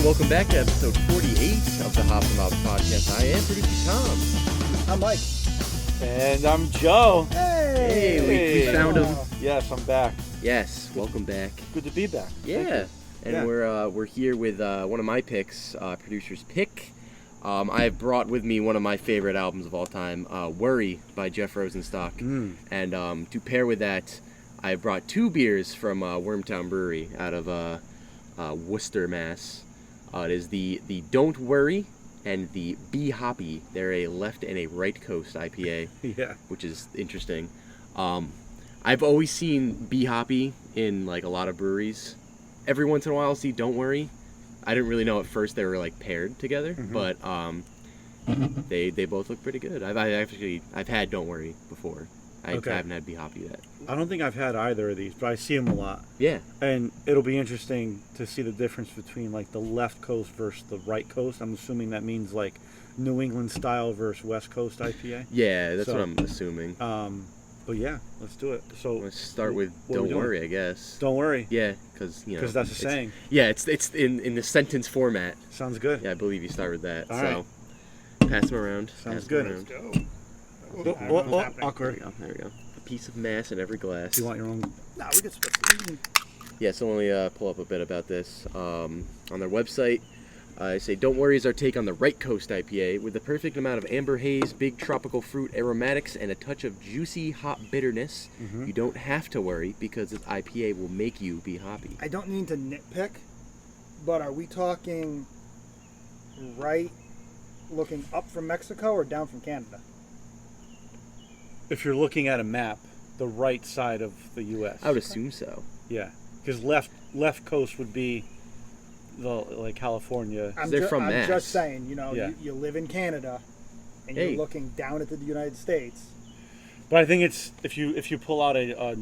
welcome back to episode 48 of the Hops and Bops podcast. I am producer Tom. I'm Mike. And I'm Joe. Hey, we found him. Yes, I'm back. Yes, welcome back. Good to be back. Yeah, and we're here with one of my picks, producer's pick. I have brought with me one of my favorite albums of all time, 𝙒𝙤𝙧𝙧𝙮 by Jeff Rosenstock. And to pair with that, I brought two beers from Wormtown Brewery out of Worcester, Mass. It is the Don't Worry and the 𝙒𝙤𝙧𝙧𝙮. They're a left and a right coast IPA, which is interesting. I've always seen 𝙒𝙧𝙧𝙧 in like a lot of breweries. Every once in a while I'll see Don't Worry. I didn't really know at first they were like paired together, but they both look pretty good. I've had Don't Worry before. I haven't had 𝙒𝙧𝙧𝙧 yet. I don't think I've had either of these, but I see them a lot. Yeah. And it'll be interesting to see the difference between like the left coast versus the right coast. I'm assuming that means like New England style versus West Coast IPA. Yeah, that's what I'm assuming. But yeah, let's do it. So let's start with Don't Worry, I guess. Don't worry. Yeah, because that's a saying. Yeah, it's in the sentence format. Sounds good. Yeah, I believe you start with that. All right. Pass them around. Sounds good. Let's go. Awkward. There we go. A piece of mass in every glass. Do you want your own? Nah, we can split it. Yeah, so let me pull up a bit about this. On their website, I say, Don't Worry is our take on the Right Coast IPA with the perfect amount of amber haze, big tropical fruit aromatics, and a touch of juicy hop bitterness. You don't have to worry because this IPA will make you be hoppy. I don't mean to nitpick, but are we talking right looking up from Mexico or down from Canada? If you're looking at a map, the right side of the U.S. I would assume so. Yeah, because left coast would be like California. I'm Mass. Just saying, you live in Canada, and you're looking down at the United States. But I think it's if you pull out a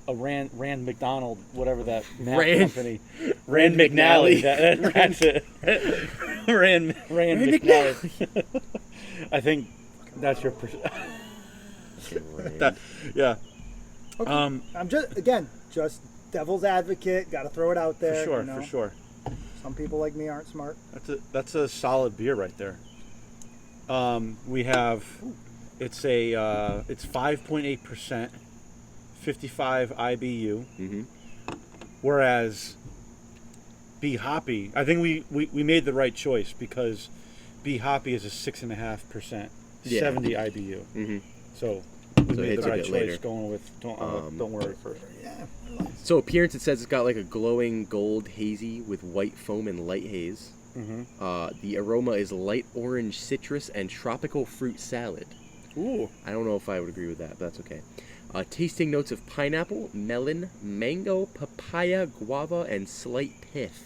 Rand McDonald, whatever that map company, Rand McNally. That's it. Rand McNally. I think that's your. Yeah. Okay. I'm just devil's advocate. Got to throw it out there. For sure. Some people like me aren't smart. That's a solid beer right there. We have it's 5.8%, 55 IBU. Whereas 𝙒𝙧𝙧𝙧𝙯, I think we made the right choice because 𝙒𝙧𝙧𝙧 is a 6.5%, 70 IBU. So we made the right choice going with Don't Worry first. Yeah. So appearance, it says it's got like a glowing gold hazy with white foam and light haze. The aroma is light orange citrus and tropical fruit salad. Ooh. I don't know if I would agree with that, but that's okay. Tasting notes of pineapple, melon, mango, papaya, guava, and slight pith.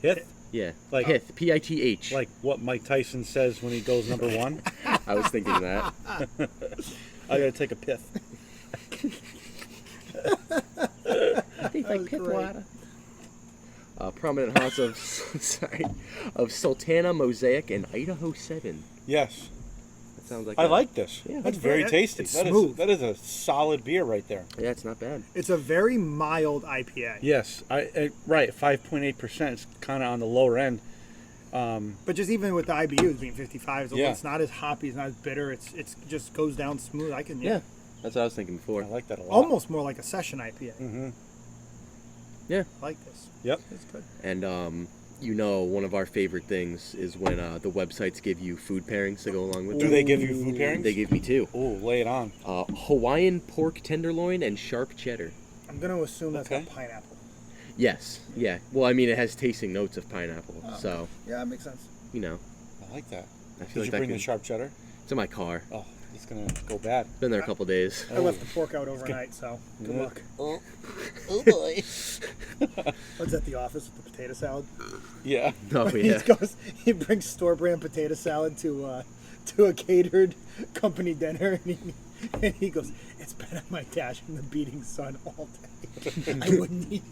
Pith? Yeah, like pith, P-I-T-H. Like what Mike Tyson says when he goes number one? I was thinking that. I gotta take a pith. Tastes like pith water. Prominent hops of Sultana, Mosaic, and Idaho 7. Yes. That sounds like I like this. Yeah, that's very tasty. It's smooth. That is a solid beer right there. Yeah, it's not bad. It's a very mild IPA. Yes, right. 5.8%. It's kind of on the lower end. But just even with the IBUs being 55, Yeah. It's not as hoppy, it's not as bitter. It's just goes down smooth. Yeah, that's what I was thinking before. I like that a lot. Almost more like a session IPA. Yeah, I like this. Yep, it's good. And one of our favorite things is when the websites give you food pairings to go along with. Do they give you food pairings? They give me two. Oh, lay it on. Hawaiian pork tenderloin and sharp cheddar. I'm going to assume that's got pineapple. Yes. Yeah. Well, I mean, it has tasting notes of pineapple, so. Yeah, that makes sense. I like that. I feel Did you bring the sharp cheddar? It's in my car. Oh, it's gonna go bad. Been there a couple days. I left the pork out overnight, so good luck. Oh boy. Was at the office with the potato salad? Yeah. Oh yeah. He brings store brand potato salad to a catered company dinner, and he goes, "It's been on my dash in the beating sun all day. I wouldn't eat."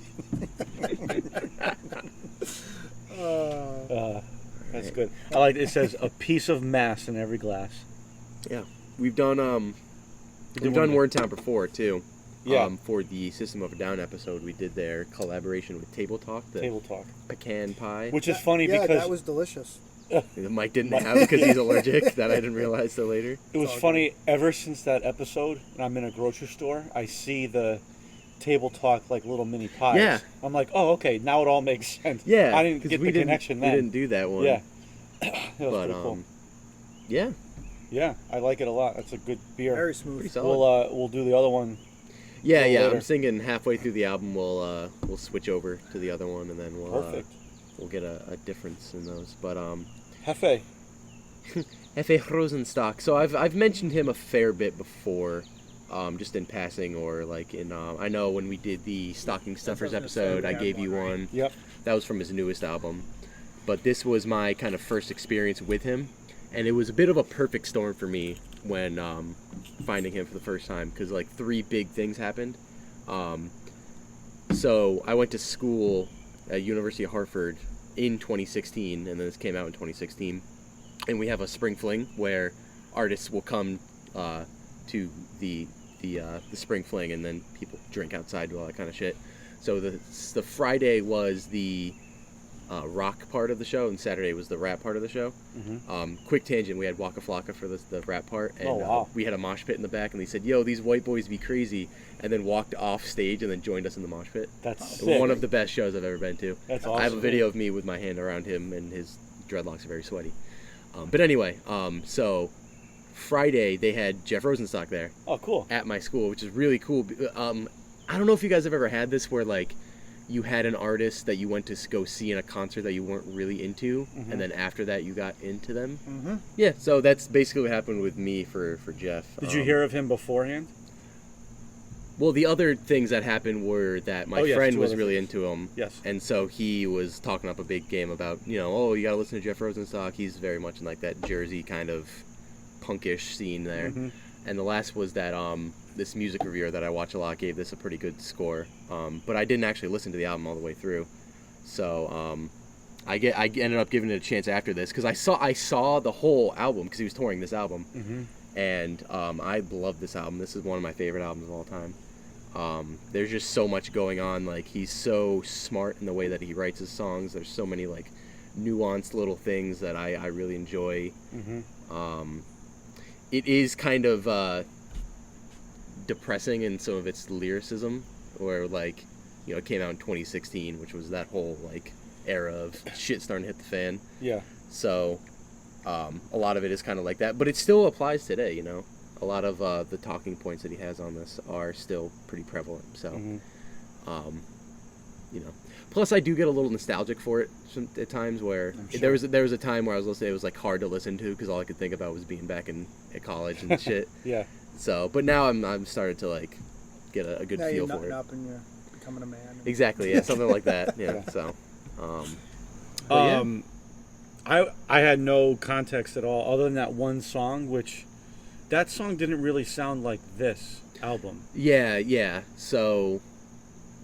That's good. I like it says a piece of mass in every glass. Yeah, we've done Wormtown before too. for the System of a Down episode. We did their collaboration with Table Talk, the Table Talk pecan pie. Which is funny Yeah, because that was delicious. Mike didn't have because he's allergic. That I didn't realize till later. it was funny ever since that episode, and I'm in a grocery store, I see the Table Talk like little mini pies. Yeah. I'm like, oh, okay, now it all makes sense. Yeah, I didn't get the connection then. We didn't do that one. Yeah. That was But pretty cool. yeah, Yeah, I like it a lot. That's a good beer. Very pretty smooth. solid. We'll do the other one. Yeah, later. I'm thinking halfway through the album we'll switch over to the other one, and then Perfect. we'll get a difference in those. But Hefe. Jeff Rosenstock. So I've mentioned him a fair bit before, just in passing or like in I know when we did the Stocking Stuffers episode, I gave you one. Yep. That was from his newest album, but this was my kind of first experience with him, and it was a bit of a perfect storm for me when finding him for the first time, because like 3 big things happened. So I went to school at University of Hartford in 2016, and then this came out in 2016. And we have a spring fling where artists will come to the spring fling, and then people drink outside, do all that kind of shit. So the Friday was the rock part of the show, and Saturday was the rap part of the show. Mm-hmm. Quick tangent: we had Waka Flocka for the rap part, and Oh, wow. we had a mosh pit in the back, and they said, "Yo, these white boys be crazy," and then walked off stage and then joined us in the mosh pit. That's It sick. was one of the best shows I've ever been to. That's awesome. I have a video of me with my hand around him, and his dreadlocks are very sweaty. But anyway, so Friday they had Jeff Rosenstock there Oh, cool. at my school, which is really cool. I don't know if you guys have ever had this where like you had an artist that you went to go see in a concert that you weren't really into, Mhm. and then after that you got into them. Mm-hmm. Yeah, so that's basically what happened with me for Jeff. Did you hear of him beforehand? Well, the other things that happened were that my Oh, yes, friend 2 was other really things. into him. Yes. And so he was talking up a big game about, oh, you got to listen to Jeff Rosenstock. He's very much in like that Jersey kind of punkish scene there. Mhm. And the last was that this music reviewer that I watch a lot gave this a pretty good score. But I didn't actually listen to the album all the way through. So I ended up giving it a chance after this because I saw the whole album because he was touring this album. Mhm. And I love this album. This is one of my favorite albums of all time. There's just so much going on. Like, he's so smart in the way that he writes his songs. There's so many like nuanced little things that I really enjoy. Mhm. It is kind of depressing in some of its lyricism, where like it came out in 2016, which was that whole like era of shit starting to hit the fan. Yeah. So a lot of it is kind of like that, but it still applies today. A lot of the talking points that he has on this are still pretty prevalent. So, Mhm. plus I do get a little nostalgic for it at times. Where I'm sure. there was a time where I was listening, it was like hard to listen to because all I could think about was being back at college and shit. Yeah. So, but now I'm started to like get a good Now feel you're for nutting it. up and you're becoming a man. Exactly, yeah, something like that. Yeah. Yeah. So, but yeah. I had no context at all other than that one song, which that song didn't really sound like this album. Yeah. So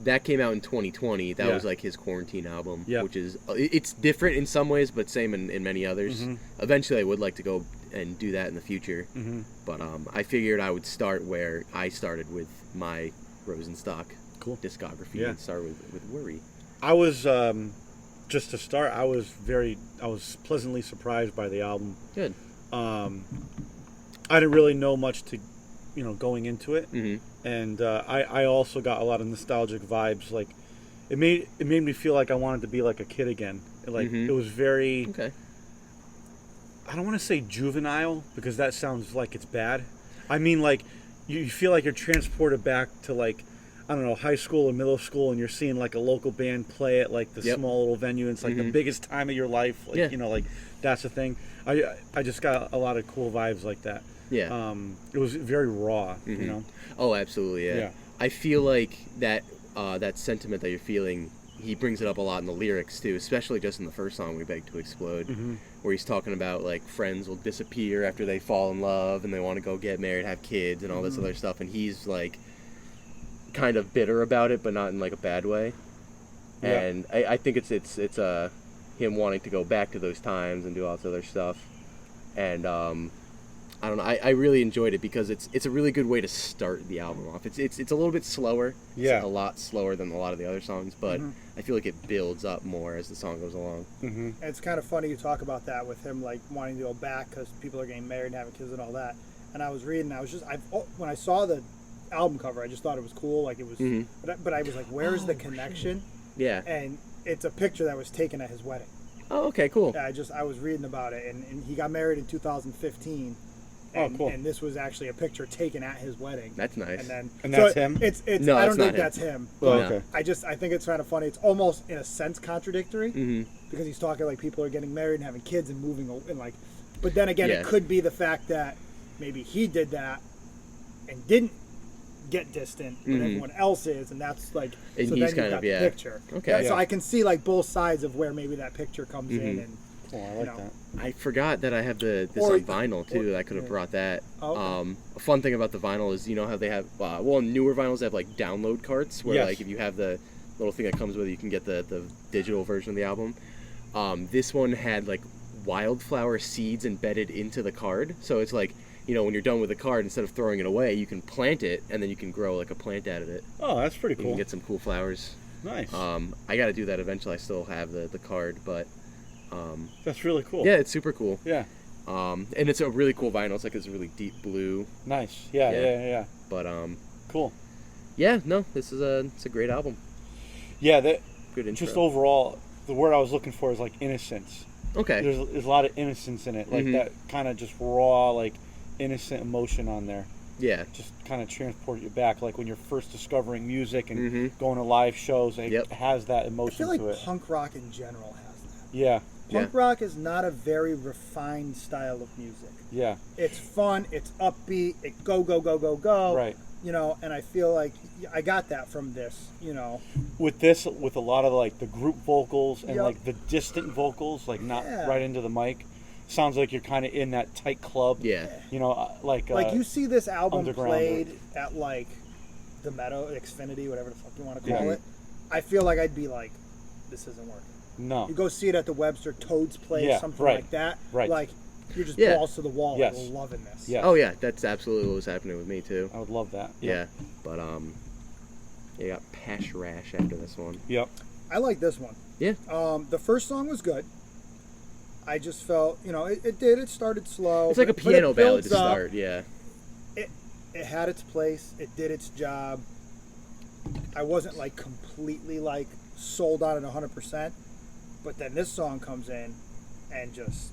that came out in 2020. That Yeah. was like his quarantine album, Yeah. which is it's different in some ways, but same in many others. Mhm. Eventually, I would like to go and do that in the future, Mm-hmm. but I figured I would start where I started with my Rosenstock Cool. discography Yeah. and start with Worry. I was just to start. I was pleasantly surprised by the album. Good. I didn't really know much to, going into it, Mm-hmm. and I also got a lot of nostalgic vibes. Like, it made me feel like I wanted to be like a kid again. Like Mhm. it was very. Okay. I don't want to say juvenile because that sounds like it's bad. I mean, like, you feel like you're transported back to like, I don't know, high school or middle school, and you're seeing like a local band play at like the Yep. small little venue, and it's like the Mhm. biggest time of your life. Like, Yeah. like that's the thing. I just got a lot of cool vibes like that. Yeah. It was very raw, Mhm. Oh, absolutely. Yeah. Yeah. I feel like that sentiment that you're feeling, he brings it up a lot in the lyrics too, especially just in the first song, "We Beg to Explode," Mhm. where he's talking about like friends will disappear after they fall in love and they want to go get married, have kids, and all this other stuff, and he's like kind of bitter about it, but not in like a bad way. Yeah. And I think it's him wanting to go back to those times and do all this other stuff, and I don't know. I really enjoyed it because it's a really good way to start the album off. It's a little bit slower. Yeah. It's a lot slower than a lot of the other songs, but I feel like it builds up more as the song goes along. And it's kind of funny you talk about that with him like wanting to go back because people are getting married and having kids and all that. And I was reading, when I saw the album cover, I just thought it was cool. Like it was, but I was like, where's the connection? Yeah. And it's a picture that was taken at his wedding. Oh, okay, cool. Yeah, I was reading about it, and he got married in 2015. And, cool. And this was actually a picture taken at his wedding. That's nice. And that's him? It's No, I that's don't not think him. that's him. Oh, But okay. I think it's kind of funny. It's almost in a sense contradictory because he's talking like people are getting married and having kids and moving and like. But then again, it could be the fact that maybe he did that and didn't get distant, but everyone else is, and that's like. And so he's then kind you've got of the picture. Okay. Yeah, so I can see like both sides of where maybe that picture comes in and. Cool, I like that. I forgot that I have this on vinyl too. I could have brought that. Oh, okay. A fun thing about the vinyl is how they have newer vinyls have like download carts where Yes. like if you have the little thing that comes with it, you can get the digital version of the album. This one had like wildflower seeds embedded into the card, so it's like when you're done with the card, instead of throwing it away, you can plant it and then you can grow like a plant out of it. Oh, that's pretty You cool. can get some cool flowers. Nice. I got to do that eventually. I still have the card, but. That's really cool. Yeah, it's super cool. Yeah. And it's a really cool vinyl. It's like this really deep blue. Nice. Yeah. But cool. yeah, no, it's a great album. Yeah, that Good intro. just overall, the word I was looking for is like innocence. Okay. There's a lot of innocence in it, like that kind of just raw, like innocent emotion on there. Yeah. Just kind of transport you back, like when you're first discovering music and going to live shows. It has that I emotion feel like to it. punk rock in general has that. Yeah. Punk rock is not a very refined style of music. Yeah. It's fun, it's upbeat, it go, go, go, go, go. Right. And I feel like I got that from this, With this, with a lot of like the group vocals and Yep. like the distant vocals, like not Yeah. right into the mic, sounds like you're kind of in that tight club. Yeah. Like you see this album underground played at like the Meadow, Xfinity, whatever the fuck you want to call Yeah. it. I feel like I'd be like, this isn't working. No. You go see it at the Webster Toads Place, Yeah, something right. like that. Right. Like you're just Yeah. balls to the wall, Yes. like loving this. Yeah. Oh yeah, that's absolutely what was happening with me too. I would love that. Yeah. But you got Pash Rash after this one. Yep. I like this one. Yeah. The first song was good. I just felt, it started slow. It's like a but piano it ballad to builds up. start. Yeah. It had its place. It did its job. I wasn't like completely like sold on it 100%, but then this song comes in and just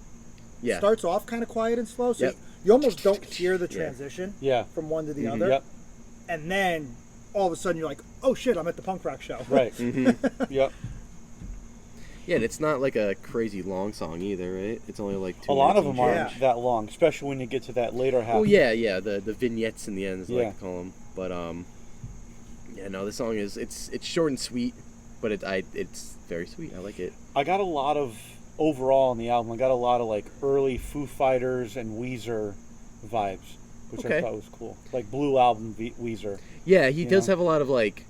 starts off kind of quiet and slow, so you almost don't hear the transition Yeah. from one to the other. Yep. And then all of a sudden you're like, oh shit, I'm at the punk rock show. Right. Yep. Yeah, and it's not like a crazy long song either, right? It's only like 2 A lot of minutes them and aren't change. that long, especially when you get to that later half. Oh yeah, the vignettes in the end, as I Yeah. like to call them. But yeah, no, this song is it's short and sweet, but it's very sweet. I like it. I got a lot of overall on the album. I got a lot of like early Foo Fighters and Weezer vibes, which I thought was cool. Like Blue Album Weezer. Yeah, he does have a lot of like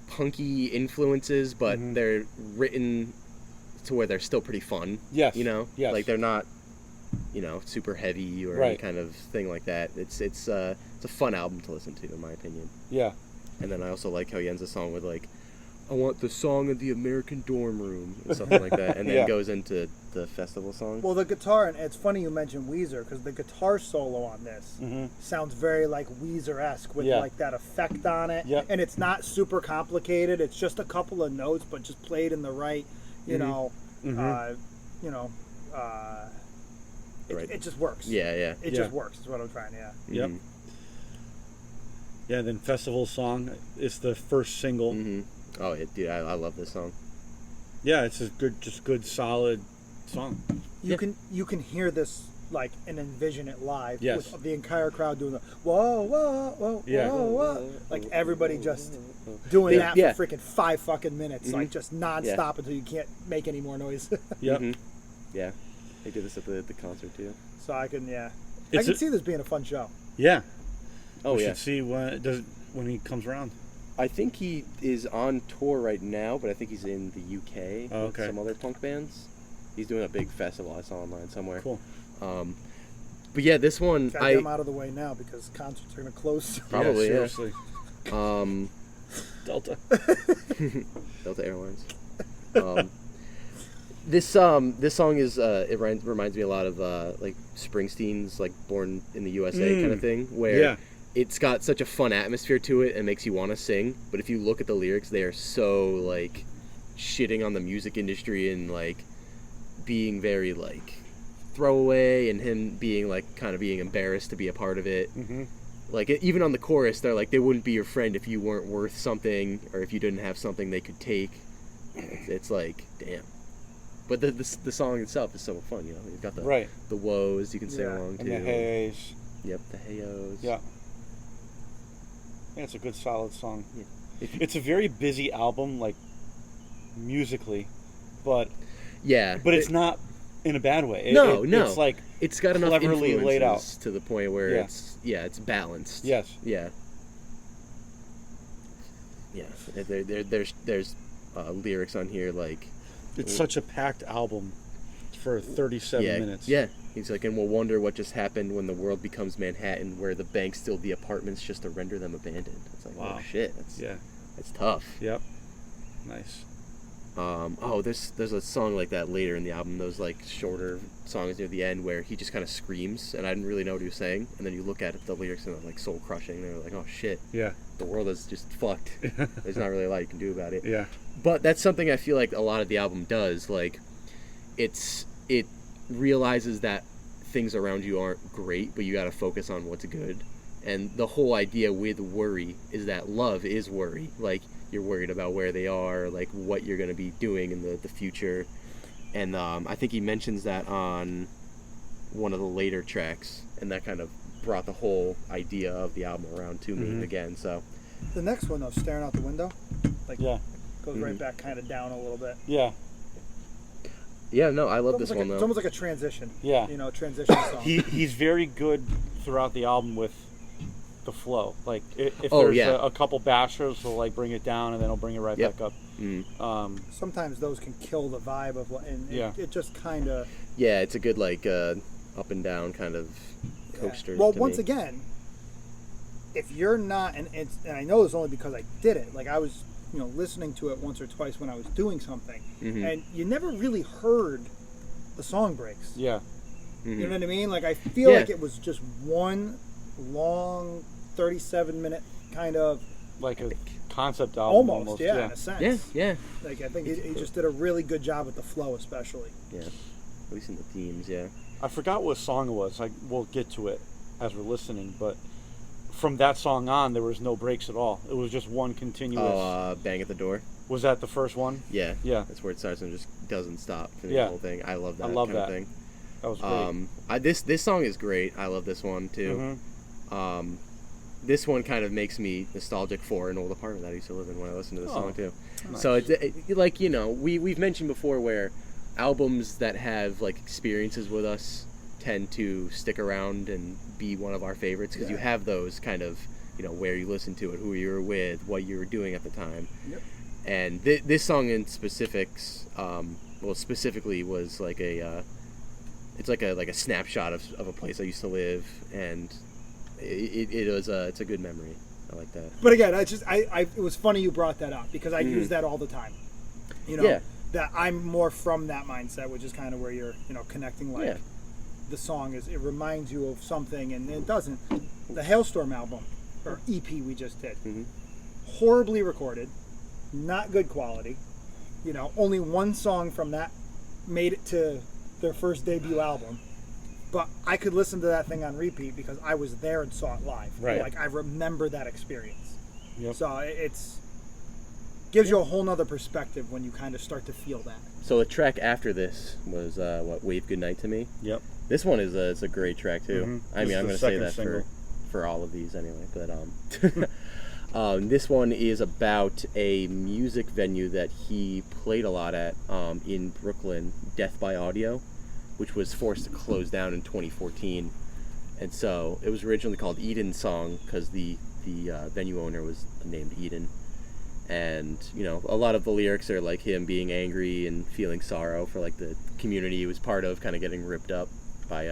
punky influences, but they're written to where they're still pretty fun. Yes. Yes. Like they're not, super heavy or any kind of thing like that. It's a fun album to listen to, in my opinion. Yeah. And then I also like how he ends the song with like, I want the song of the American dorm room, or something like that, and then goes into the festival song. Well, the guitar, and it's funny you mentioned Weezer, because the guitar solo on this sounds very like Weezer-esque, with like that effect on it. Yep. And it's not super complicated. It's just a couple of notes, but just played in the right, it just works. Yeah. It just works, is what I'm trying, Yep. Mhm. Yeah, then Festival Song is the first single. Mhm. Oh, dude, I love this song. Yeah, it's a good, solid song. You can hear this like and envision it live Yes. with the entire crowd doing the whoa, whoa, whoa, Yeah. whoa, whoa. Like everybody just doing that for freaking 5 fucking minutes, like just nonstop until you can't make any more noise. Yep. Yeah. They did this at the concert too. So I can It's see this being a fun show. Yeah. Oh, we yeah. should see when he comes around. I think he is on tour right now, but I think he's in the UK Oh, with okay. some other punk bands. He's doing a big festival I saw online somewhere. Cool. But yeah, this one Gotta get them out of the way now because concerts are gonna close. Probably, yeah. Seriously. Delta. Delta Airlines. This song is it reminds me a lot of like Springsteen's like Born in the USA kind of thing, where it's got such a fun atmosphere to it and makes you want to sing. But if you look at the lyrics, they are so like shitting on the music industry and like being very like throwaway, and him being like kind of being embarrassed to be a part of it. Like even on the chorus, they're like, they wouldn't be your friend if you weren't worth something, or if you didn't have something they could take. It's like, damn. But the song itself is so fun, you know. You've got the woes you can sing along to. And the heys. Yep, the heyos. Yeah. Yeah, it's a good solid song. Yeah. It's a very busy album, like musically, but it's not in a bad way. No. It's like it's got enough cleverly laid out to the point where it's balanced. Yes. Yeah. Yeah. There's lyrics on here like. It's such a packed album for 37 minutes. Yeah. He's like, and we'll wonder what just happened when the world becomes Manhattan, where the banks steal the apartments just to render them abandoned. It's like, wow. Oh shit. That's tough. Yep. Nice. There's a song like that later in the album. Those like shorter songs near the end where he just kind of screams, and I didn't really know what he was saying. And then you look at it, the lyrics, and they're like soul crushing. They're like, oh shit. Yeah. The world is just fucked. There's not really a lot you can do about it. Yeah. But that's something I feel like a lot of the album does. Like, it realizes that things around you aren't great, but you got to focus on what's good. And the whole idea with worry is that love is worry. Like, you're worried about where they are, like what you're going to be doing in the future. And I think he mentions that on one of the later tracks, and that kind of brought the whole idea of the album around to me again. So the next one, though, Staring Out the Window, like goes right back kind of down a little bit. Yeah, no, I love this one, though. It's almost like a transition. Yeah. You know, a transition song. He's very good throughout the album with the flow. Like, if there's a couple bashers, he'll, like, bring it down, and then he'll bring it right back up. Sometimes those can kill the vibe of it just kind of... Yeah, it's a good, like, up and down kind of coaster. Well, once again, if you're not... And I know this only because I did it. Like, I was... listening to it once or twice when I was doing something, and you never really heard the song breaks. Yeah. You know what I mean? Like, I feel like it was just one long 37-minute kind of... Like a concept album almost. Yeah, in a sense. Yeah. Like, I think he just did a really good job with the flow, especially. Yeah. At least in the themes, yeah. I forgot what song it was. We'll get to it as we're listening, but... From that song on, there was no breaks at all. It was just one continuous... Bang at the Door. Was that the first one? Yeah. That's where it starts and just doesn't stop for the whole thing. I love that kind of thing. That was great. This song is great. I love this one, too. This one kind of makes me nostalgic for an old apartment that I used to live in when I listened to this song, too. Nice. So, it's like, we've mentioned before where albums that have, like, experiences with us tend to stick around and be one of our favorites because you have those kind of, where you listen to it, who you were with, what you were doing at the time. Yep. And this song in specifics, specifically was like it's like a snapshot of a place I used to live, and it's a good memory. I like that. But again, it was funny you brought that up because I use that all the time. That I'm more from that mindset, which is kind of where you're, connecting like. Yeah. The song it reminds you of something, and it doesn't. The Hailstorm album or EP we just did, horribly recorded, not good quality. Only one song from that made it to their first debut album, but I could listen to that thing on repeat because I was there and saw it live. Right. Like, I remember that experience. Yep. So it's gives you a whole nother perspective when you kind of start to feel that. So the track after this was Wave Goodnight to Me. Yep. This one is it's a great track too. I mean, I'm going to say that for all of these anyway. But this one is about a music venue that he played a lot at in Brooklyn, Death by Audio, which was forced to close down in 2014. And so it was originally called Eden Song because the venue owner was named Eden. And, a lot of the lyrics are like him being angry and feeling sorrow for like the community he was part of kind of getting ripped up by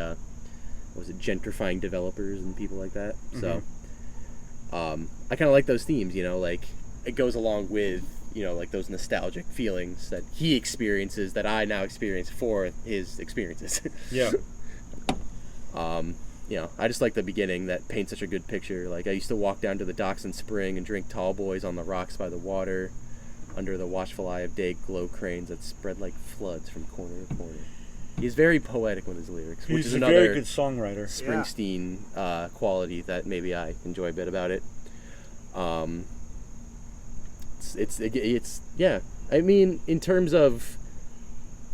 what was it, gentrifying developers and people like that. So I kind of like those themes, you know, like it goes along with, you know, like those nostalgic feelings that he experiences that I now experience for his experiences. Yeah. You know, I just like the beginning that paints such a good picture. Like, I used to walk down to the docks in spring and drink tall boys on the rocks by the water, under the watchful eye of day glow cranes that spread like floods from corner to corner. He's very poetic with his lyrics, which is He's a another very good songwriter. Springsteen quality that maybe I enjoy a bit about it. It's yeah. I mean, in terms of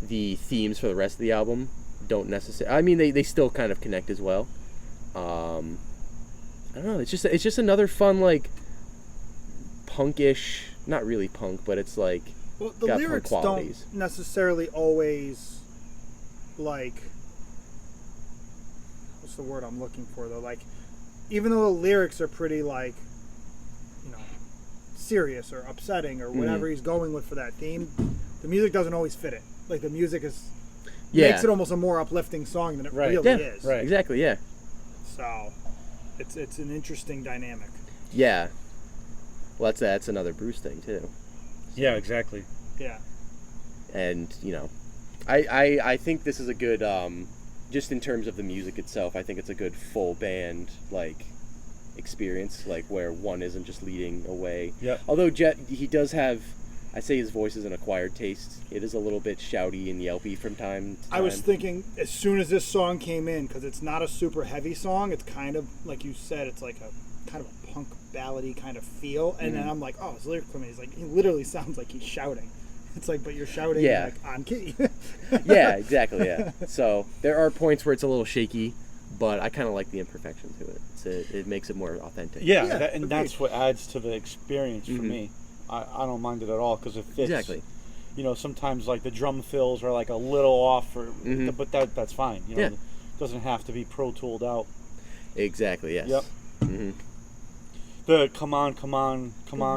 the themes for the rest of the album, don't necessarily. I mean, they still kind of connect as well. I don't know. It's just another fun, like, punkish. Not really punk, but it's like well, the got lyrics punk qualities. don't necessarily always, like, what's the word I'm looking for though? Like, even though the lyrics are pretty, like, you know, serious or upsetting or whatever he's going with for that theme, the music doesn't always fit it. Like, the music makes it almost a more uplifting song than it really is. Right. Exactly. Yeah. So, it's an interesting dynamic. Yeah. Well, that's another Bruce thing too. Yeah, exactly. Yeah. And, you know, I think this is a good, just in terms of the music itself, I think it's a good full band, like, experience, like, where one isn't just leading away. Yeah. Although Jet, he does have, I'd say his voice is an acquired taste. It is a little bit shouty and yelpy from time to time. I was thinking, as soon as this song came in, because it's not a super heavy song, it's kind of, like you said, it's like a kind of a punk ballady kind of feel, and then I'm like, oh, his lyrics come in, he's like, he literally sounds like he's shouting. It's like, but you're shouting like on key. Yeah, exactly. Yeah. So there are points where it's a little shaky, but I kind of like the imperfection to it. It makes it more authentic. Yeah, and that's what adds to the experience for me. I don't mind it at all because it fits. Exactly. You know, sometimes like the drum fills are like a little off, but that's fine. You know, it doesn't have to be pro tooled out. Exactly. Yes. Yep. The come on,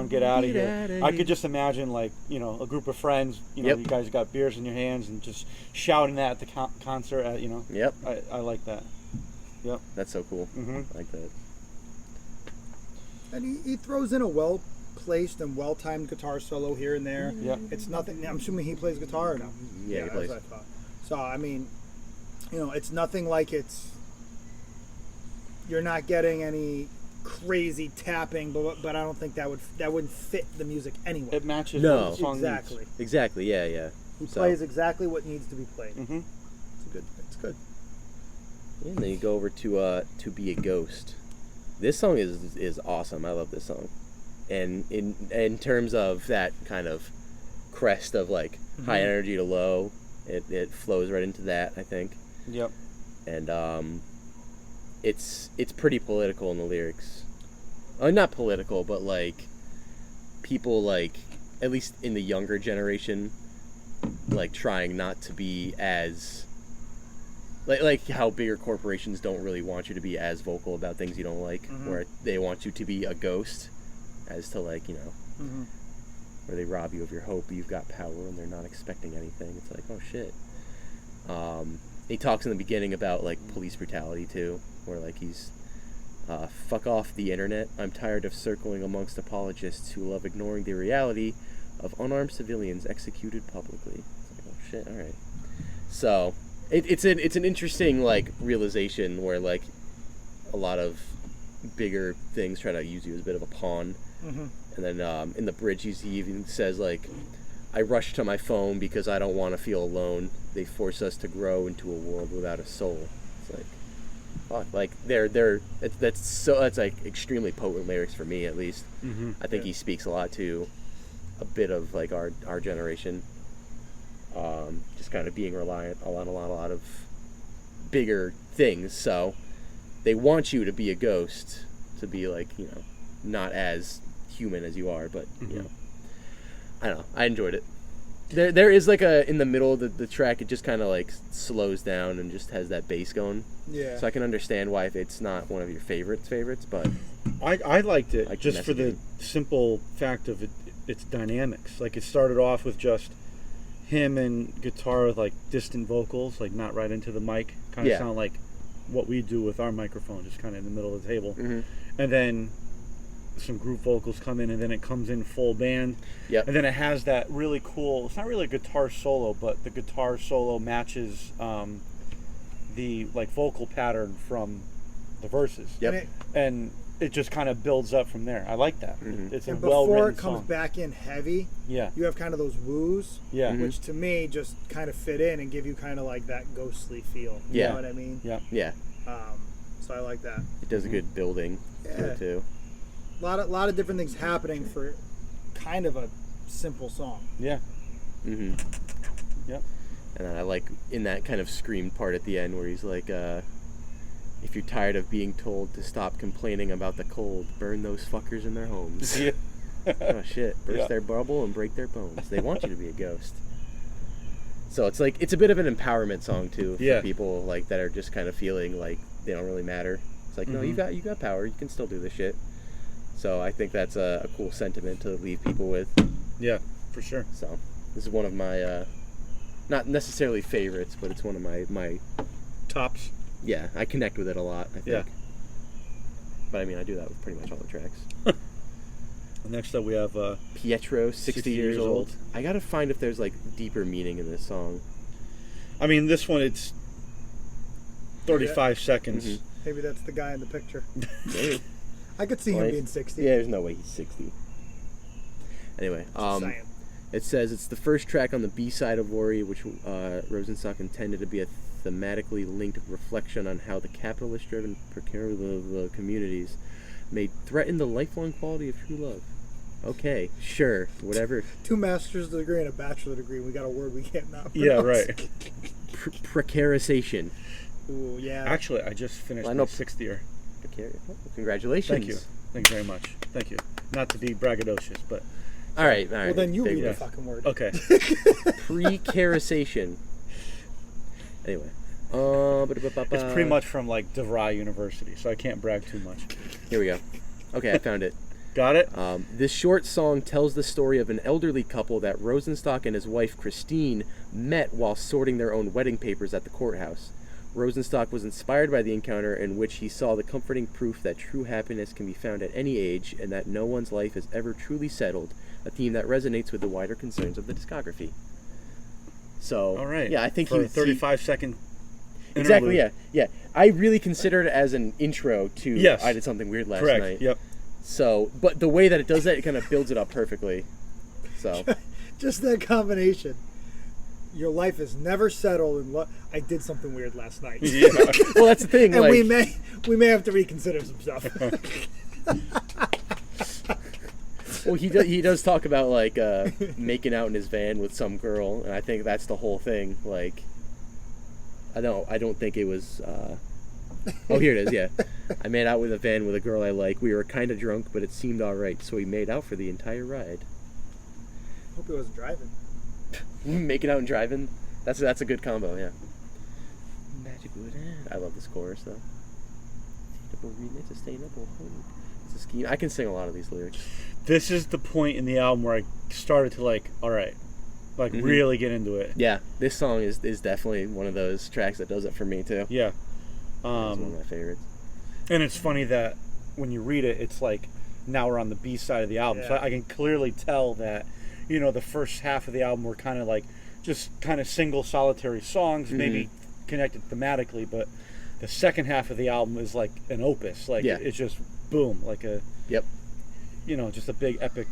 get out of here. I could just imagine, like, you know, a group of friends, you know, you guys got beers in your hands and just shouting that at the concert, you know. Yep. I like that. Yep. That's so cool. I like that. And he throws in a well-placed and well-timed guitar solo here and there. Yep. It's nothing, I'm assuming he plays guitar or no? Yeah, he plays. That's what I thought. So, I mean, you know, it's nothing like you're not getting any crazy tapping, but I don't think that wouldn't fit the music anyway. It matches what the song exactly. needs. Exactly. Yeah. He plays exactly what needs to be played. It's good. And then you go over to Be a Ghost. This song is awesome. I love this song. And in terms of that kind of crest of like high energy to low, it flows right into that, I think. Yep. And it's pretty political in the lyrics. Not political, but like people, like, at least in the younger generation, like trying not to be as like how bigger corporations don't really want you to be as vocal about things you don't like, where they want you to be a ghost, as to, like, you know, where they rob you of your hope, you've got power, and they're not expecting anything. It's like, oh shit. He talks in the beginning about, like, police brutality too, where, like, he's fuck off the internet. I'm tired of circling amongst apologists who love ignoring the reality of unarmed civilians executed publicly. It's like, oh shit, all right. So it's an interesting, like, realization where, like, a lot of bigger things try to use you as a bit of a pawn. And then in the bridge he even says, like, I rush to my phone because I don't want to feel alone. They force us to grow into a world without a soul. It's like, fuck, like that's like extremely potent lyrics for me, at least. I think he speaks a lot to a bit of, like, our generation, just kind of being reliant on a lot of bigger things. So they want you to be a ghost, to be, like, you know, not as human as you are, but you know, I don't know, I enjoyed it. There is, like, in the middle of the track, it just kind of, like, slows down and just has that bass going. Yeah. So I can understand why if it's not one of your favorites, but I liked it just for the simple fact of its dynamics. Like, it started off with just him and guitar with, like, distant vocals, like, not right into the mic, kind of sound like what we do with our microphone, just kind of in the middle of the table. Mm-hmm. And then some group vocals come in, and then it comes in full band. Yep. And then it has that really cool, it's not really a guitar solo, but the guitar solo matches the like vocal pattern from the verses. Yep. And it just kind of builds up from there. I like that. Mm-hmm. It's a And well-written before it comes song. back in heavy, Yeah. you have kind of those woos, Yeah. Mhm. which to me just kind of fit in and give you kind of like that ghostly feel. You Yeah. know what I mean? Yeah. Yeah. So I like that. It does a good building to Yeah. it too. A lot of different things happening for kind of a simple song. Yeah. Mm-hmm. Yep. And then I like in that kind of scream part at the end where he's like, if you're tired of being told to stop complaining about the cold, burn those fuckers in their homes. Yeah. Oh shit. Burst Yeah. their bubble and break their bones. They want you to be a ghost. So it's like, it's a bit of an empowerment song too for Yeah. people like that are just kind of feeling like they don't really matter. It's like, no, you got power. You can still do this shit. So I think that's a cool sentiment to leave people with. Yeah, for sure. So this is one of my, not necessarily favorites, but it's one of my Tops. yeah, I connect with it a lot, I think. Yeah. But I mean, I do that with pretty much all the tracks. Next up, we have Pietro, 60 years old. I gotta find if there's like deeper meaning in this song. I mean, this one, it's 35 seconds. Mhm. Maybe that's the guy in the picture. Maybe. I could see Well, him being 60. Yeah, there's no way he's 60. Anyway, Just saying. it says it's the first track on the B-side of 𝙒𝙤𝙦, which Rosenstock intended to be a thematically linked reflection on how the capitalist-driven precarious communities may threaten the lifelong quality of true love. Okay, sure, whatever. 2 master's degree and a bachelor degree. We got a word we can't not pronounce. Yeah, right. Precarization. Ooh, yeah. Actually, I just finished Well, I my know- 6th year. Congratulations. Thank you. Thank you very much. Thank you. Not to be braggadocious, but All right. Well, then you read yeah. the fucking word. okay. Precarization. Anyway. It's pretty much from like DeVry University, so I can't brag too much. Here we go. Okay, I found it. Got it? This short song tells the story of an elderly couple that Rosenstock and his wife Christine met while sorting their own wedding papers at the courthouse. Rosenstock was inspired by the encounter, in which he saw the comforting proof that true happiness can be found at any age and that no one's life is ever truly settled, a theme that resonates with the wider concerns of the discography. So, All right. yeah, I think for he 35-second exactly, interlude. yeah. I really considered it as an intro to Yes. I Did Something Weird Last Correct. Night. Yep. So, but the way that it does that, it kind of builds it up perfectly. So, Just that combination. Your life is never settled, and I did something weird last night. Yeah. well, that's the thing. And like, we may have to reconsider some stuff. well, he does talk about like making out in his van with some girl, and I think that's the whole thing. Like, I don't think it was. Oh, here it is. Yeah, I made out with a van with a girl I like. We were kind of drunk, but it seemed all right, so we made out for the entire ride. Hope he wasn't driving. Making out and driving. That's a good combo. Yeah. Magic wood. I love this chorus though. Sustainable hope. It's a scheme. I can sing a lot of these lyrics. This is the point in the album where I started to like, all right, like really get into it. Yeah, this song is definitely one of those tracks that does it for me too. Yeah. It's one of my favorites. And it's funny that when you read it, it's like now we're on the B side of the album. So Yeah. I can clearly tell that, you know, the first half of the album were kind of like just kind of single solitary songs, maybe connected thematically, but the second half of the album is like an opus. Like it's just boom, like a you know, just a big epic.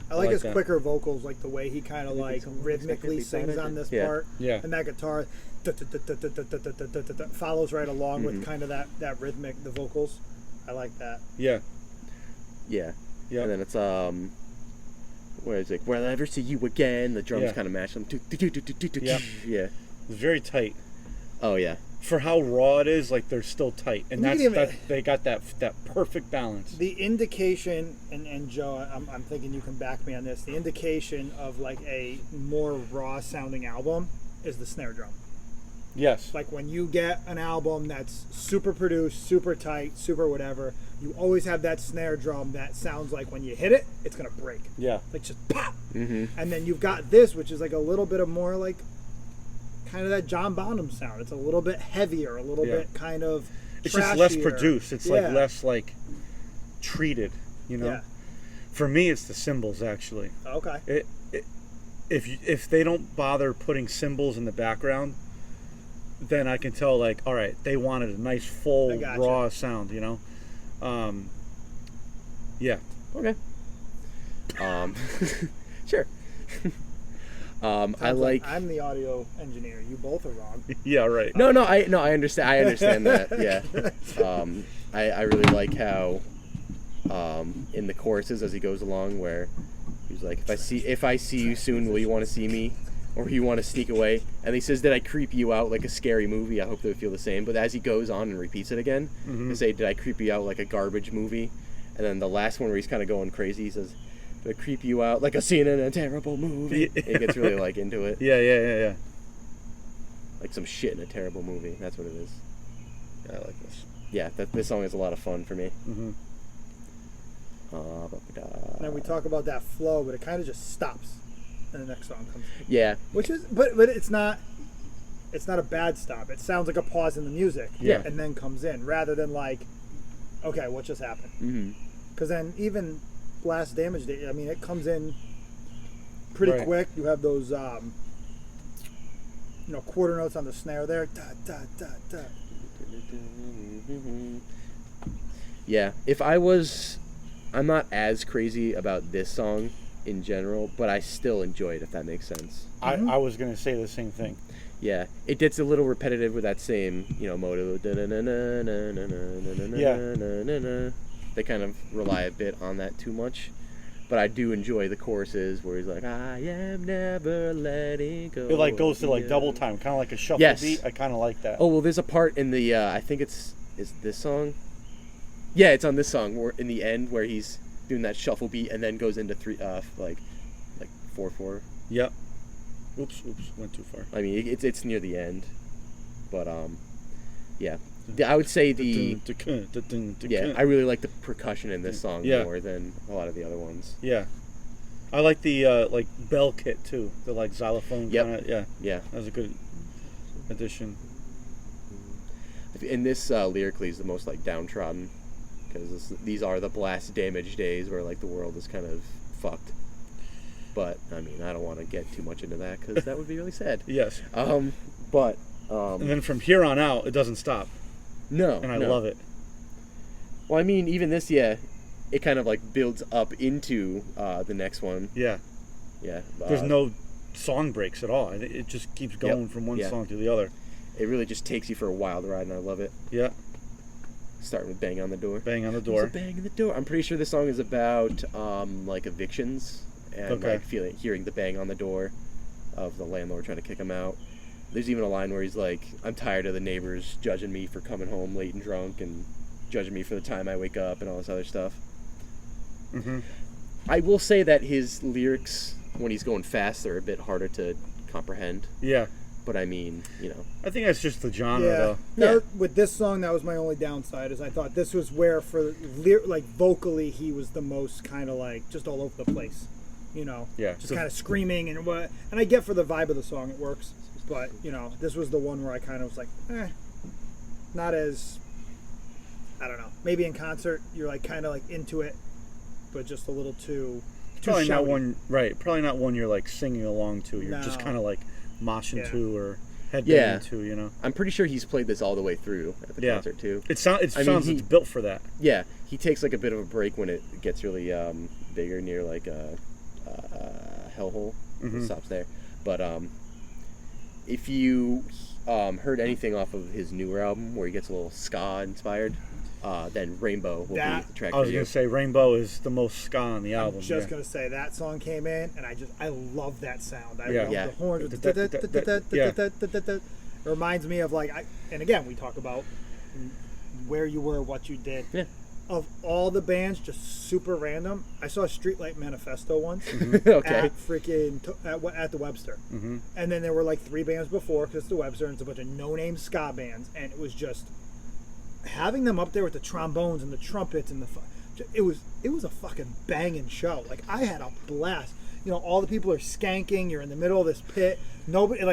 I like his that. quicker vocals, like the way he kind of like rhythmically sings on this part. Yeah. And that guitar follows right along with kind of that rhythmic, the vocals. I like that. Yeah. Yeah. Yeah. And then it's where is it? Will I ever see you again? The drums kind of match them. Yeah. Yeah. It's very tight. Oh yeah. For how raw it is, like they're still tight, and Medium- they got that perfect balance. The indication, and Joe, I'm thinking you can back me on this. The indication of like a more raw sounding album is the snare drum. Yes. Like when you get an album that's super produced, super tight, super whatever, you always have that snare drum that sounds like when you hit it, it's gonna break. Yeah. Like just pop. Mm-hmm. And then you've got this, which is like a little bit of more like kind of that John Bonham sound. It's a little bit heavier, a little bit kind of it's just less trashier. produced. It's like less like treated, you know. Yeah. For me, it's the cymbals actually. Okay. If they don't bother putting cymbals in the background, then I can tell, like, all right, they wanted a nice full raw sound, you know. Yeah. Okay. Sure. I like. I'm the audio engineer. You both are wrong. Yeah, right. No, I understand. I understand that. Yeah. I really like how, in the choruses as he goes along, where he's like, if I see you soon, will you want to see me, or you want to sneak away? And he says, did I creep you out like a scary movie? I hope they would feel the same. But as he goes on and repeats it again, they say, did I creep you out like a garbage movie? And then the last one where he's kind of going crazy, he says, did I creep you out like a scene in a terrible movie? And he gets really like into it. Yeah. Like some shit in a terrible movie. That's what it is. Yeah, I like this. Yeah, this song is a lot of fun for me. Then we talk about that flow, but it kind of just stops, and the next song comes. Yeah. Which is, but it's not a bad stop. It sounds like a pause in the music. Yeah. And then comes in, rather than like, okay, what just happened? Because then even Blast Damage Day, I mean, it comes in pretty quick. You have those, quarter notes on the snare there. Da, da, da, da. Yeah. I'm not as crazy about this song in general, but I still enjoy it, if that makes sense. I was going to say the same thing. Yeah. It gets a little repetitive with that same, moto. Yeah. They kind of rely a bit on that too much. But I do enjoy the choruses where he's like, I am never letting go. It like goes to like double time, kind of like a shuffle beat. I kind of like that. Oh, well, there's a part in the, I think is this song? Yeah, it's on this song where in the end where he's doing that shuffle beat and then goes into 4/4. Yep. Oops, went too far. I mean, it's near the end, but yeah. I would say I really like the percussion in this song more than a lot of the other ones. Yeah, I like the like bell kit too. The like xylophone kind of. Yeah. That was a good addition. And this lyrically is the most like downtrodden, because these are the blast damage days where like the world is kind of fucked. But I mean, I don't want to get too much into that because that would be really sad. Yes. And then from here on out, it doesn't stop. No. And I love it. Well, I mean, even this, it kind of like builds up into the next one. Yeah. Yeah. There's no song breaks at all. It just keeps going from one song to the other. It really just takes you for a wild ride, and I love it. Yeah. Starting with Bang on the Door. Bang on the Door. There's a bang on the door. I'm pretty sure this song is about like evictions and like hearing the bang on the door of the landlord trying to kick him out. There's even a line where he's like, I'm tired of the neighbors judging me for coming home late and drunk and judging me for the time I wake up and all this other stuff. I will say that his lyrics, when he's going fast, are a bit harder to comprehend. Yeah. But I mean, I think that's just the genre, though. Yeah. With this song, that was my only downside, is I thought this was where, vocally, he was the most kind of like just all over the place. Yeah. Just kind of screaming and what. And I get for the vibe of the song, it works. But, this was the one where I kind of was like, not as, I don't know. Maybe in concert, you're like kind of like into it, but just a little too Probably shouty. not one, right. Probably not one you're like singing along to. You're just kind of like moshing to or headbanging to, I'm pretty sure he's played this all the way through at the concert, too. It sounds it's built for that. Yeah. He takes like a bit of a break when it gets really bigger near like Hellhole. It stops there. But, if you heard anything off of his newer album where he gets a little ska inspired, then Rainbow will be the track for you. I was going to say Rainbow is the most ska on the album. I'm just going to say that song came in, and I love that sound. I love the horns. It reminds me of and again, we talk about where you were, what you did. Yeah. Of all the bands, just super random. I saw Streetlight Manifesto once at the Webster, and then there were like 3 bands before because it's the Webster and it's a bunch of no-name ska bands, and it was just having them up there with the trombones and the trumpets and it was a fucking banging show. Like I had a blast. All the people are skanking. You're in the middle of this pit. Nobody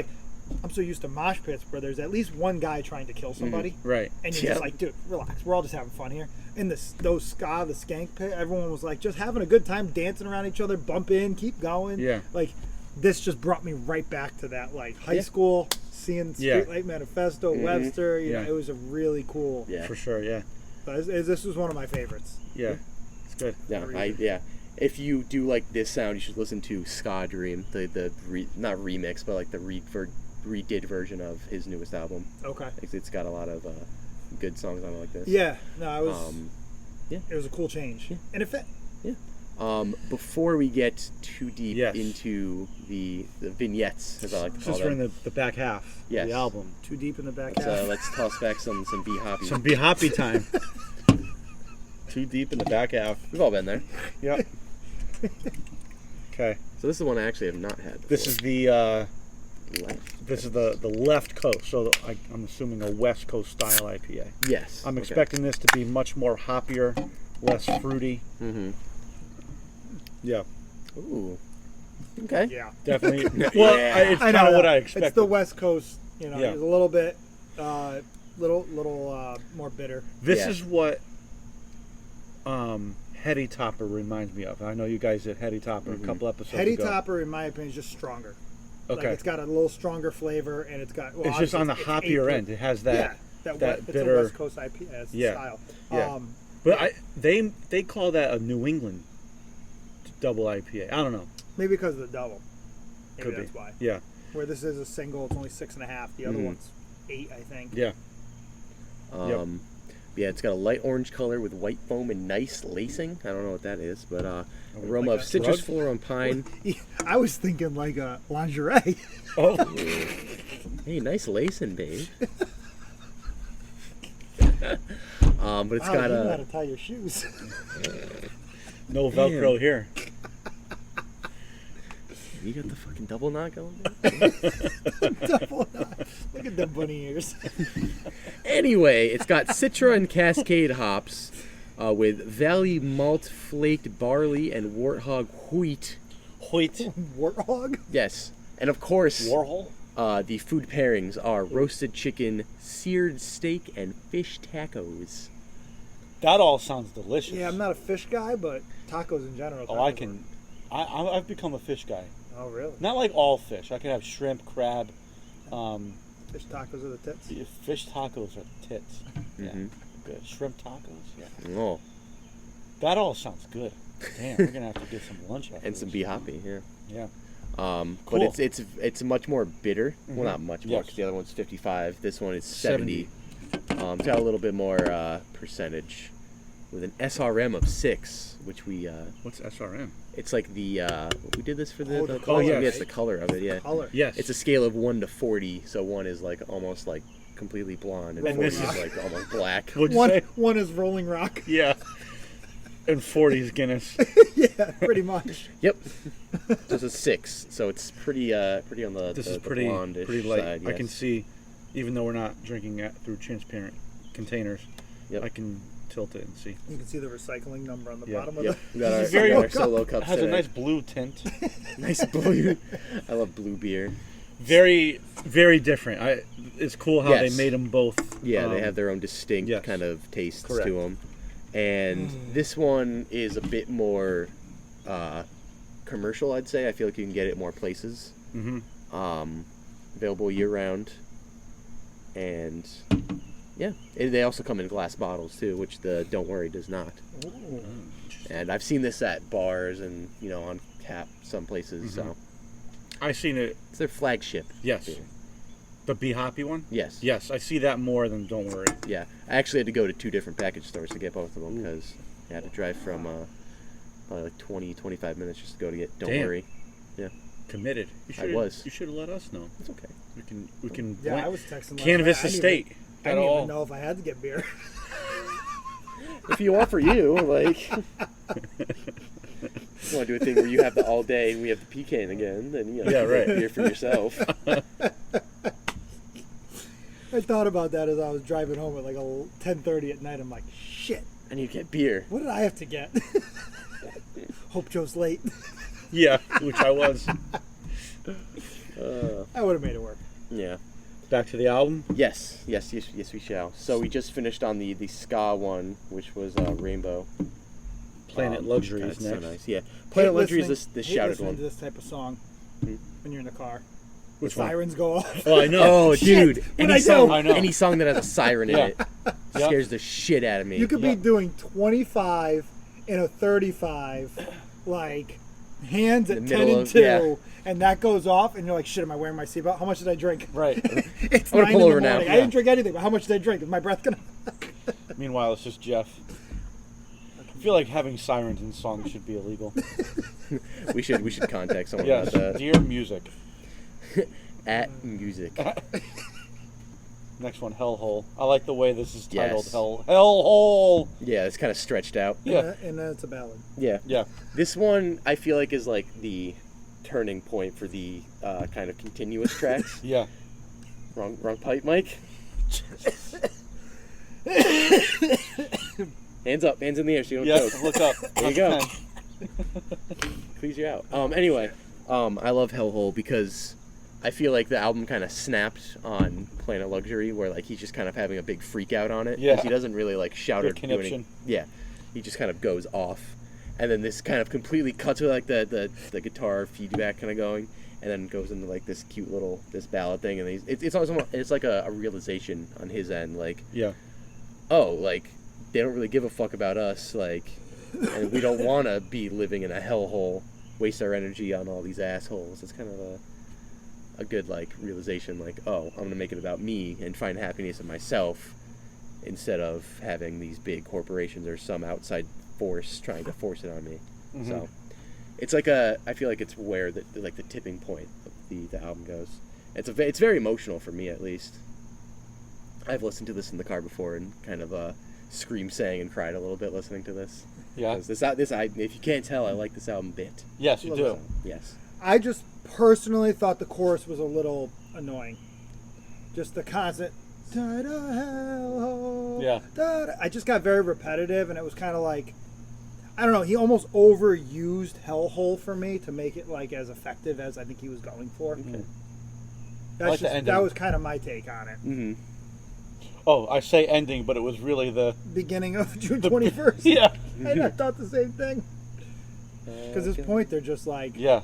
I'm so used to mosh pits where there's at least one guy trying to kill somebody, Right. and you're just like, dude, relax. We're all just having fun here. In the skank pit, everyone was like just having a good time, dancing around each other, bump in, keep going. Yeah. Like, this just brought me right back to that, like, high school, seeing Streetlight Manifesto, Webster. You know, it was a really cool. Yeah. For sure, yeah. But this was one of my favorites. Yeah. It's good. Yeah, If you do like this sound, you should listen to 𝙒𝙧𝙧𝙮, not remix, but like the redid version of his newest album. Okay. It's got a lot of good songs on it like this. Yeah. No, it was. It was a cool change, and it fit. Yeah. Before we get too deep Yes. into the vignettes, as I like to call Since we're in them, the back half Yes. of the album. Too deep in the back let's, half. let's toss back some 𝙃𝙁. Some 𝙃𝙁 time. Too deep in the back half. We've all been there. Yep. Okay. So this is the one I actually have not had before. This is the left coast, so I'm assuming a West Coast style IPA. Yes. I'm okay. expecting this to be much more hoppier, less fruity. Mm-hmm. Yeah. Ooh. Okay. Yeah. Definitely. Well, it's kind of what I expected. It's the West Coast. You know, Yeah. it's a little bit, little more bitter. This is what 𝙃𝙁𝙧𝙧𝙮 reminds me of. I know you guys did 𝙃𝙁𝙧𝙧𝙮 a couple episodes ago. 𝙃𝙁, in my opinion, is just stronger. Okay. Like, it's got a little stronger flavor, and it's got. Well, It's just on the obviously hoppier it's end. It has that it's bitter. a West Coast IPA style. Yeah. But they call that a New England double IPA. I don't know. Maybe because of the double. Maybe Could that's be. why. Yeah. Where this is a single, it's only 6.5. The other one's 8, I think. Yeah. Yeah, it's got a light orange color with white foam and nice lacing. I don't know what that is, but aroma like of a citrus, drug? floral, and pine. I was thinking like a lingerie. Oh. Hey, nice lacing, babe. But it's Wow, got you know how a. to tie your shoes. No Velcro here. You got the fucking double knot going. Double knot. Look at them bunny ears. Anyway, it's got Citra and Cascade hops with Valley malt flaked barley and warthog wheat. Wheat. Warthog? Yes. And of course, Warhol. the food pairings are roasted chicken, seared steak, and fish tacos. That all sounds delicious. Yeah, I'm not a fish guy, but tacos in general. Oh, I can. I've become a fish guy. Oh, really? Not like all fish. I can have shrimp, crab. Fish tacos are the tits? Fish tacos are tits. Yeah. Mhm. Good. Shrimp tacos. Yeah. Oh, That all sounds good. Damn, we're gonna have to get some lunch after and some this. 𝙃𝙁𝙧𝙃, yeah. Yeah. But Cool. it's much more bitter. Well, not much more, Yes. because the other one's 55. This one is 70. It's got a little bit more percentage, with an SRM of 6, which we. What's SRM? It's like the. We did this for the. Oh, the the color, yeah, right? it's the color of it. Yeah. Color. Yes. It's a scale of 1 to 40. So 1 is like almost like completely blonde, and And 40 this is is- like almost black. What'd you say? One is Rolling Rock. Yeah. And 40's Guinness. Yeah, pretty much. Yep. So it's a 6. So it's pretty on the. This the, is the pretty blondish light. Side, I can yes. see, even though we're not drinking it through transparent containers, Yep. I can tilt it and see. You can see the recycling number on the Yeah. bottom of Yep. the. We got our, This is very- we got our solo cups. It has a today. nice blue tint. Nice blue. I love blue beer. Very, very different. It's cool how Yes. they made them both. Yeah, they have their own distinct yes. kind of tastes Correct. to them. And this one is a bit more commercial, I'd say. I feel like you can get it more places. Mm-hmm. Available year round. And yeah, they also come in glass bottles too, which the Don't Worry does not. Ooh. And I've seen this at bars and on tap some places. So I seen it. it's their flagship. Yes. beer. The 𝙃𝙁𝙧𝙧𝙃 one. Yes. Yes, I see that more than Don't Worry. Yeah, I actually had to go to 2 different package stores to get both of them because I had to drive from probably like 20, 25 minutes just to go to get Don't Damn. Worry. Yeah, Committed. I was. You should have let us know. it's okay. We can. Yeah, blank- I was texting. last canvas night. the I didn't state. even- I At didn't all. even know if I had to get beer. If you want for you, like, you want to do a thing where you have the all day and we have the pecan again, then Yeah, you get right. beer for yourself. I thought about that as I was driving home at like 10:30 at night. I'm like, shit, I need to get beer. what did I have to get? Hope Joe's late. Yeah, which I was. I would have made it work. Yeah. Back to the album. Yes, we shall. So we just finished on the ska one, which was Rainbow. Planet Luxury God, is it's so next. nice. Yeah, Planet Luxury is this hate shouted listening one. to this type of song when you're in the car. Which the one? sirens go off. Oh, I know. Oh, dude! When I know. Any song that has a siren in Yeah. it scares the shit out of me. You could be doing 25 in a 35, like hands at The 10 middle and of- 2, yeah. and that goes off, and you're like, shit, am I wearing my seatbelt? How much did I drink? Right. It's I'm gonna 9 pull in the over now. morning. Yeah. I didn't drink anything, but how much did I drink? Is my breath gonna... Meanwhile, it's just Jeff. I feel like having sirens in songs should be illegal. we should contact someone Yes. about that. Dear music. At music. Next one, Hellhole. I like the way this is titled. Yes. Hellhole. Yeah, it's kind of stretched out. Yeah. And then it's a ballad. Yeah. Yeah. This one I feel like is like the turning point for the kind of continuous tracks. Yeah. Wrong pipe, Mike. Hands up, hands in the air so you don't Yes. choke. Look up. There you go. Please you out. Anyway, I love Hellhole because I feel like the album kind of snapped on Planet Luxury, where like he's just kind of having a big freak out on it. 'Cause Yeah. he doesn't really like shout or Good do conniption. anything. Yeah, he just kind of goes off, and then this kind of completely cuts with like the guitar feedback kind of going, and then goes into like this cute little ballad thing, and it's like a realization on his end, like, Yeah. oh, like they don't really give a fuck about us, like, and we don't want to be living in a hellhole, waste our energy on all these assholes. It's kind of a good like realization, like, oh, I'm gonna make it about me and find happiness in myself instead of having these big corporations or some outside force trying to force it on me. Mhm. So it's like I feel like it's where the tipping point of the album goes. It's very emotional for me, at least. I've listened to this in the car before and kind of sang and cried a little bit listening to this. Yeah. 'Cause if you can't tell, I like this album a bit. Yes, you Love do. that. Yes. I just personally thought the chorus was a little annoying. Just the constant da da hell. Yeah. I just got very repetitive, and it was kind of like, I don't know. He almost overused Hellhole for me to make it like as effective as I think he was going for. Okay. That's like the just, ending. that was kind of my take on it. Mm-hmm. Oh, I say ending, but it was really the... Beginning of June 21st. Yeah. And I thought the same thing. Because at this point, they're just like, Yeah.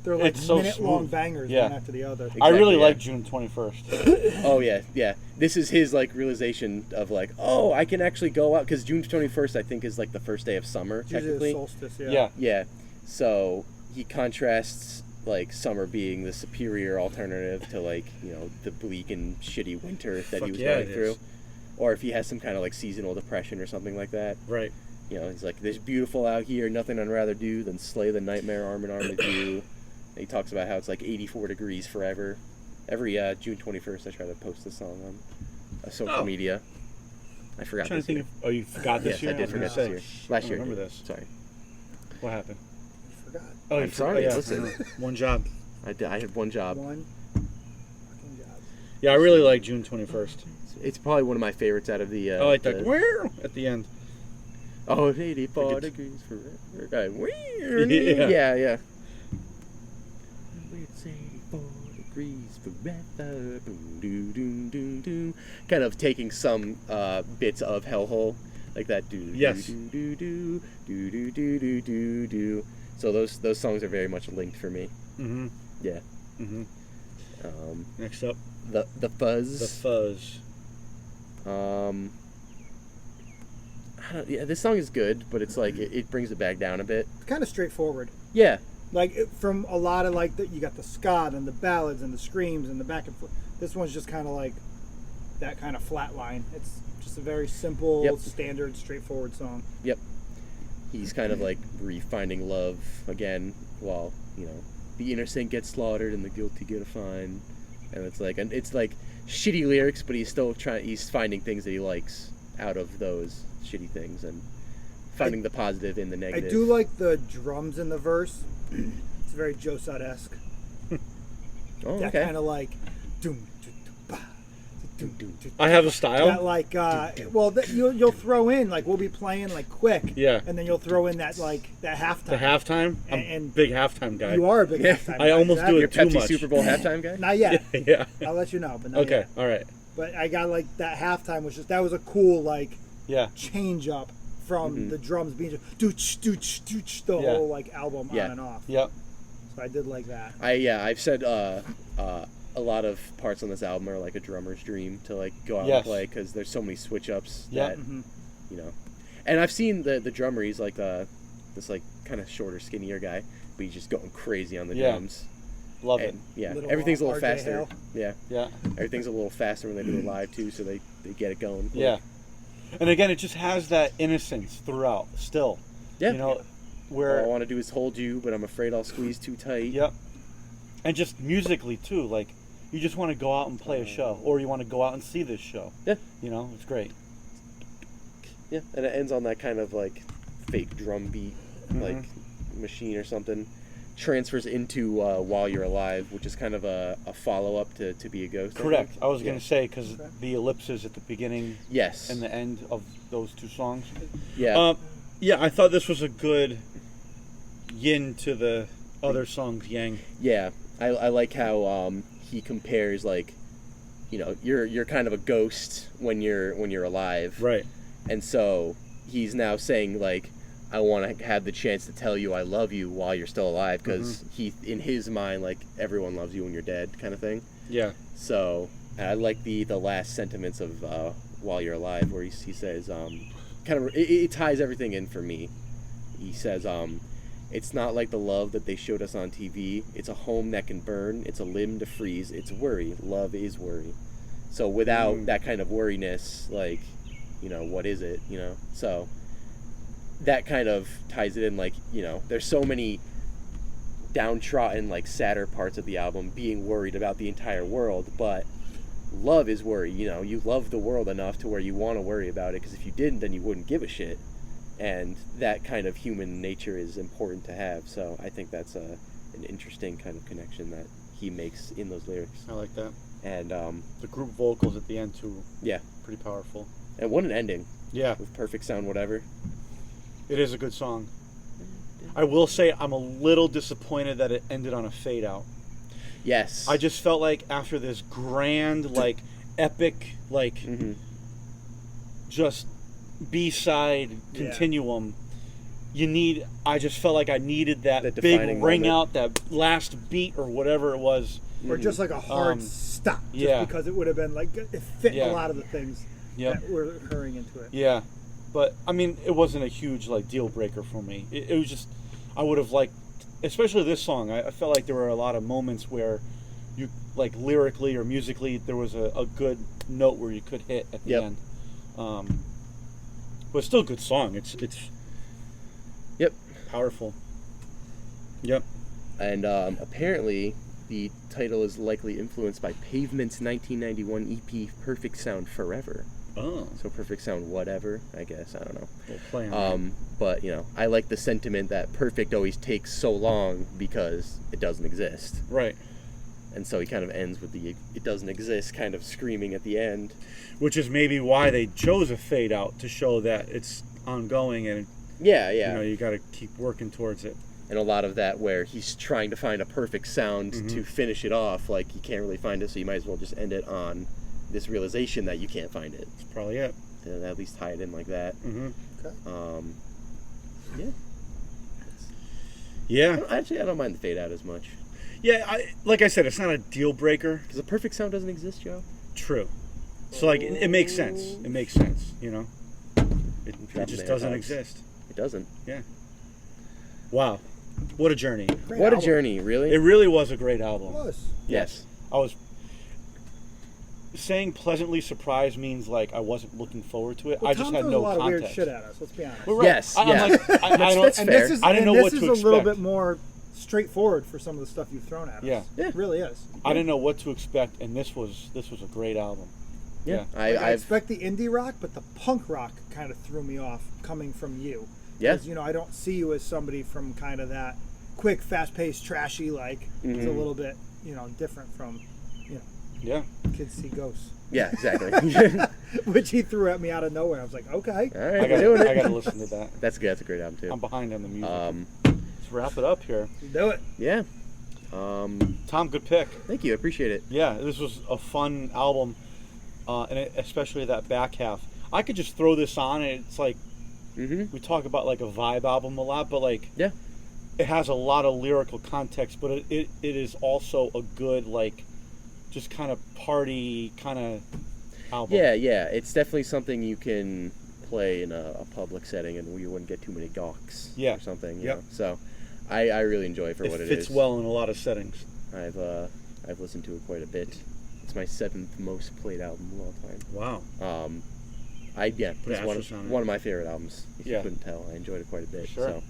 they're like It's so minute-long smooth. bangers Yeah. one after the other. I really Exactly, like yeah. June 21st. Oh yeah. This is his like realization of like, oh, I can actually go out, because June 21st I think is like the first day of summer It's usually technically. the solstice, yeah. Yeah. Yeah. So he contrasts like summer being the superior alternative to like, the bleak and shitty winter that Fuck he was yeah, going it through. is. Or if he has some kind of like seasonal depression or something like that. Right. He's like, there's beautiful out here, nothing I'd rather do than slay the nightmare arm in arm with you. And he talks about how it's like 84 degrees forever. Every June 21st I try to post this song on social media. I forgot I'm trying this to think year. if... Oh, you forgot this Yes, year? I did was gonna forget this say, year. Last I year. remember this. Sorry. What happened? I forgot. Oh, I'm you sorry, Yeah. listen. One job. I had one job. One fucking job. Yeah, I really like June 21st. It's probably one of my favorites out of the... I like that at the end. Oh, 84 degrees forever. Yeah. Yeah. It's 84 degrees forever. Boom, doo, doo, doo, doo. Kind of taking some bits of Hellhole, like that. Do Yes. do do do do do do do do do. So those songs are very much linked for me. Mm-hmm. Yeah. Mm-hmm. Next up, The Fuzz. The Fuzz. This song is good, but it's like it brings it back down a bit. It's kind of straightforward. Yeah. Like from a lot of like you got the ska and the ballads and the screams and the back and forth. This one's just kind of like that kind of flat line. It's just a very simple, standard, straightforward song. Yep. He's kind of like refinding love again, while the innocent get slaughtered and the guilty get a fine, and it's like shitty lyrics, but he's still he's finding things that he likes out of those shitty things and finding the positive in the negative. I do like the drums in the verse. It's very Joe Sud-esque. Oh, That okay. kind of like doom, ba, I have a style. That like, you'll throw in like we'll be playing like quick. Yeah. And then you'll throw in that like that halftime. The halftime. I'm a big halftime guy. You are a big halftime guy. I almost do Your it too Pepsi much. Super Bowl halftime guy? Not yet. Yeah. I'll let you know, but not Okay. yet. All right. But I got like that halftime was just that was a cool like change up from the drums being just dooch dooch dooch the whole like album on and off. Yep. So I did like that. I've said a lot of parts on this album are like a drummer's dream to like go out and play because there's so many switch ups that you know. And I've seen the drummer. He's like this like kind of shorter, skinnier guy, but he's just going crazy on the drums. Love it. Yeah, Little, everything's a little RJ faster. Hale. Yeah, everything's a little faster when they do it live too, so they get it going. Yeah. And again, it just has that innocence throughout. Still. Yeah. You know, where all I want to do is hold you, but I'm afraid I'll squeeze too tight. Yep. And just musically too, like you just want to go out and play a show, or you want to go out and see this show. Yeah. You know, it's great. Yeah, and it ends on that kind of like fake drum beat, like machine or something. Transfers into While You're Alive, which is kind of a follow-up to Be a Ghost. Correct. I was going to say, because the ellipses at the beginning and the end of those two songs. Yeah. Yeah, I thought this was a good yin to the other songs, yang. Yeah, I like how he compares, like, you know, you're kind of a ghost when you're alive. Right. And so he's now saying, like, I want to have the chance to tell you I love you while you're still alive, because he, in his mind, like, everyone loves you when you're dead, kind of thing. Yeah. So I like the last sentiments of While You're Alive, where he says, kind of, it ties everything in for me. He says, it's not like the love that they showed us on TV. It's a home that can burn. It's a limb to freeze. It's worry. Love is worry. So without that kind of worriness, like, you know, what is it, you know? So that kind of ties it in, like, you know, there's so many downtrodden, like, sadder parts of the album, being worried about the entire world, but love is worry, you know, you love the world enough to where you want to worry about it, because if you didn't, then you wouldn't give a shit, and that kind of human nature is important to have, so I think that's an interesting kind of connection that he makes in those lyrics. I like that. And the group vocals at the end, too. Yeah. Pretty powerful. And what an ending. Yeah. With Perfect Sound Whatever. It is a good song. I will say I'm a little disappointed that it ended on a fade out. Yes. I just felt like after this grand, like, epic, like, just B-side continuum, I just felt like I needed that big ring moment. Out, that last beat or whatever it was. Or just like a hard stop. Just because it would have been like, it fit a lot of the things that were occurring into it. Yeah. But, I mean, it wasn't a huge, like, deal breaker for me. It was just, I would have liked, especially this song, I felt like there were a lot of moments where you, like, lyrically or musically, there was a good note where you could hit at the end. But it's still a good song. It's powerful. Yep. And apparently the title is likely influenced by Pavement's 1991 EP Perfect Sound Forever. Oh. So Perfect Sound Whatever, I guess. I don't know. We'll play on but, you know, I like the sentiment that perfect always takes so long because it doesn't exist. Right. And so he kind of ends with the it doesn't exist kind of screaming at the end. Which is maybe why they chose a fade out, to show that it's ongoing and you know, you got to keep working towards it. And a lot of that where he's trying to find a perfect sound to finish it off, like you can't really find it, so you might as well just end it on this realization that you can't find it. That's probably it. And at least tie it in like that. Okay. Yeah. I don't mind the fade out as much. Yeah, like I said, it's not a deal breaker. Because the perfect sound doesn't exist, Joe. True. So, like, it makes sense. It makes sense, you know? It just doesn't exist. It doesn't. Yeah. Wow. What a journey. What a journey, really. It really was a great album. It was. Yes. I was... Saying pleasantly surprised means, like, I wasn't looking forward to it. Well, I just Tom had throws no a lot context. of weird shit at us, let's be honest. Well, right. Yes, I'm like, that's fair. I didn't know what to expect. This is a little bit more straightforward for some of the stuff you've thrown at us. Yeah. It really is. I didn't know what to expect, and this was a great album. Yeah. I expect the indie rock, but the punk rock kind of threw me off coming from you. Yeah. Because, you know, I don't see you as somebody from kind of that quick, fast-paced, trashy, like, it's a little bit, you know, different from, you know, Yeah. Kids See Ghosts. Yeah, exactly. Which he threw at me out of nowhere. I was like, okay. All right, we're doing it. I gotta listen to that. That's good. That's a great album too. I'm behind on the music. Let's wrap it up here. Do it. Yeah. Tom, good pick. Thank you. I appreciate it. Yeah, this was a fun album, and especially that back half. I could just throw this on, and it's like we talk about like a vibe album a lot, but like it has a lot of lyrical context, but it is also a good like just kind of party kind of album. Yeah, it's definitely something you can play in a public setting, and you wouldn't get too many gawks or something. You know? So I really enjoy it for what it is. It fits well in a lot of settings. I've listened to it quite a bit. It's my 7th most played album of all time. Wow. It's one of my favorite albums. If you couldn't tell, I enjoyed it quite a bit. Sure. So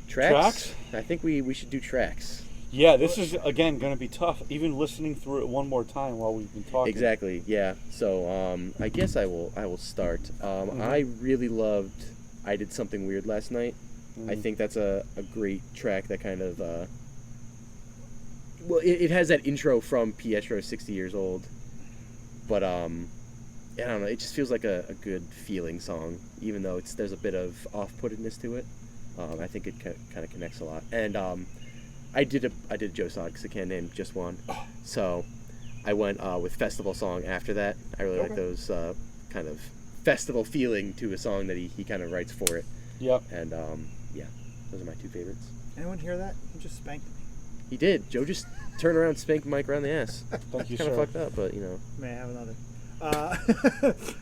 tracks? I think we should do tracks. Yeah, this is again going to be tough. Even listening through it one more time while we've been talking. Exactly. Yeah. So I guess I will start. I really loved I Did Something Weird Last Night. I think that's a great track that kind of it has that intro from Pietro 60 Years Old, but I don't know, it just feels like a good feeling song, even though there's a bit of off-puttedness to it. I think it kind of connects a lot. And I did a Joe Sod because I can't name just one, so I went with Festival Song after that. I really like those kind of festival feeling to a song that he kind of writes for it. Yep. And those are my 2 favorites. Anyone hear that? He just spanked me. He did. Joe just turned around and spanked Mike around the ass. Thank you, Kind sir. of fucked up, but you know. May I have another?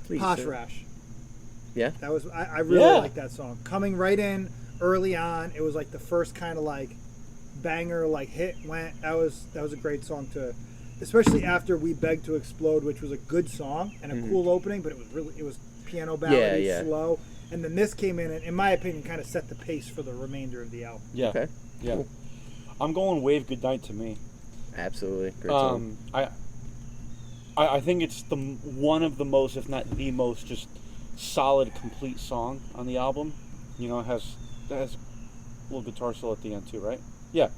Please, Posh sir. Rash. Yeah? That was I really like that song. Coming right in early on, it was like the first kind of like banger, like hit went. That was a great song to, especially after We Beg to Explode, which was a good song and a cool opening, but it was piano ballady, slow. And then this came in and, in my opinion, kind of set the pace for the remainder of the album. Yeah. Okay. Yeah. Cool. I'm going Wave Goodnight to Me. Absolutely. Great song. I think it's one of the most, if not the most, just solid, complete song on the album. You know, it has a little guitar solo at the end too, right? Yeah.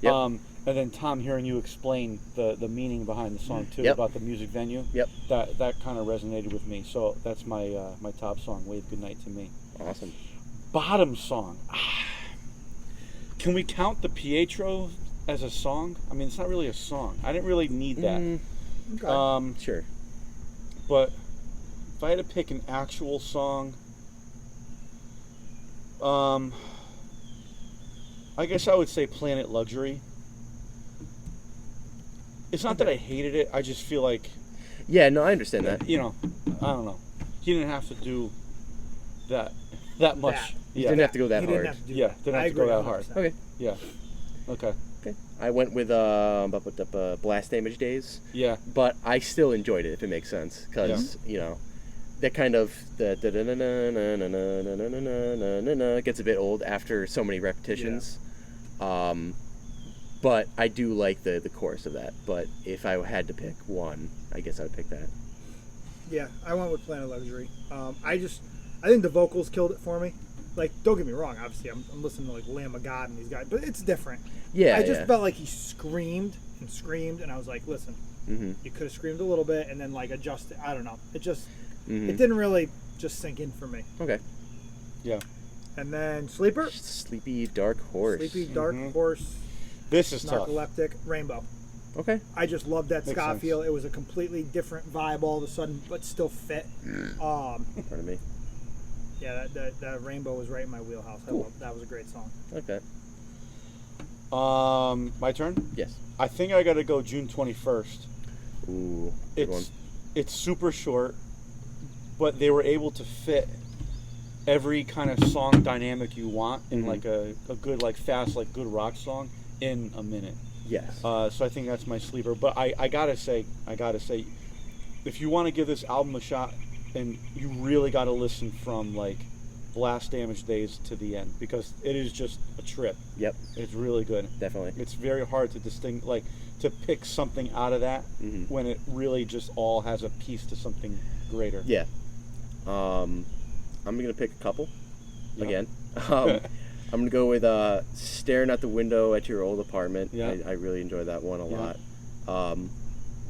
Yep. And then Tom, hearing you explain the meaning behind the song too, about the music venue. Yep. That kind of resonated with me. So that's my my top song, Wave Goodnight to Me. Awesome. Bottom song. Can we count the Pietro as a song? I mean, it's not really a song. I didn't really need that. Okay. Sure. But if I had to pick an actual song, I guess I would say Planet Luxury. It's not that I hated it. I just feel like... Yeah, no, I understand that. You know, I don't know. He didn't have to do that much. He didn't have to go that hard. Didn't have to go that hard. Okay. Yeah. Okay. I went with Blast Damage Days. Yeah. But I still enjoyed it, if it makes sense, because you know, that kind of gets a bit old after so many repetitions. But I do like the chorus of that. But if I had to pick one, I guess I would pick that. Yeah, I went with Planet Luxury. I think the vocals killed it for me. Like, don't get me wrong, obviously I'm listening to like Lamb of God and these guys, but it's different. Yeah, I just felt like he screamed, and I was like, listen, you could have screamed a little bit and then like adjusted. I don't know. It just it didn't really just sink in for me. Okay. Yeah. And then Sleeper. Sleepy Dark Horse. Sleepy Dark Horse. This is tough. Galactic Rainbow. Okay. I just loved that Makes ska sense. feel. It was a completely different vibe all of a sudden, but still fit. Pardon me. Yeah, that Rainbow was right in my wheelhouse. Cool. That was a great song. Okay. My turn? Yes. I think I got to go June 21st. Ooh. Good one. It's super short, but they were able to fit every kind of song dynamic you want in like a good, like fast, like good rock song in a minute. Yes. So I think that's my sleeper. But I gotta say, if you want to give this album a shot, and you really got to listen from like Blast Damage Days to the end, because it is just a trip. Yep. It's really good. Definitely. It's very hard to to pick something out of that when it really just all has a piece to something greater. Yeah. I'm gonna pick a couple again. I'm gonna go with Staring Out the Window at Your Old Apartment. Yeah. I really enjoy that one a lot.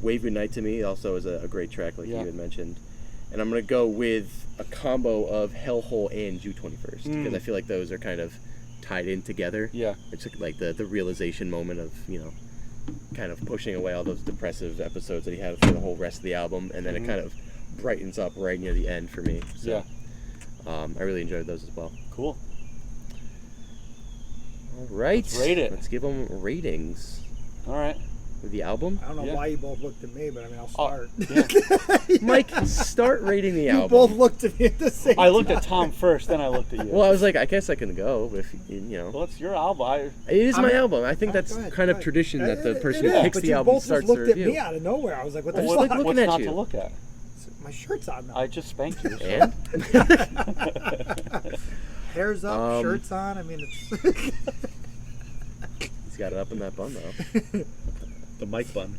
Wave Goodnight to me also is a great track, like Yeah. you had mentioned. And I'm going to go with a combo of Hellhole and June 21st, because I feel like those are kind of tied in together. Yeah. It's like the realization moment of, kind of pushing away all those depressive episodes that he had for the whole rest of the album, and then it kind of brightens up right near the end for me. So, I really enjoyed those as well. Cool. All right. Let's rate it. Let's give them ratings. All right. With the album. I don't know why you both looked at me, but I mean, I'll start. Mike, start rating the You album. both looked at me at the same time. I looked at Tom first, then I looked at you. Well, I was like, I guess I can go if Well, it's your album. It is my album. I think that's go ahead, kind go of ahead. tradition that the person who Yeah, picks but the you album both starts just the looked at review. me out of nowhere. I was like, what the Well, fuck? like looking What's at not you. to look at? My shirt's on now. I just spanked you. So. And? Hair's up, shirt's on. I mean, it's... He's got it up in that bun, though. The mic bun.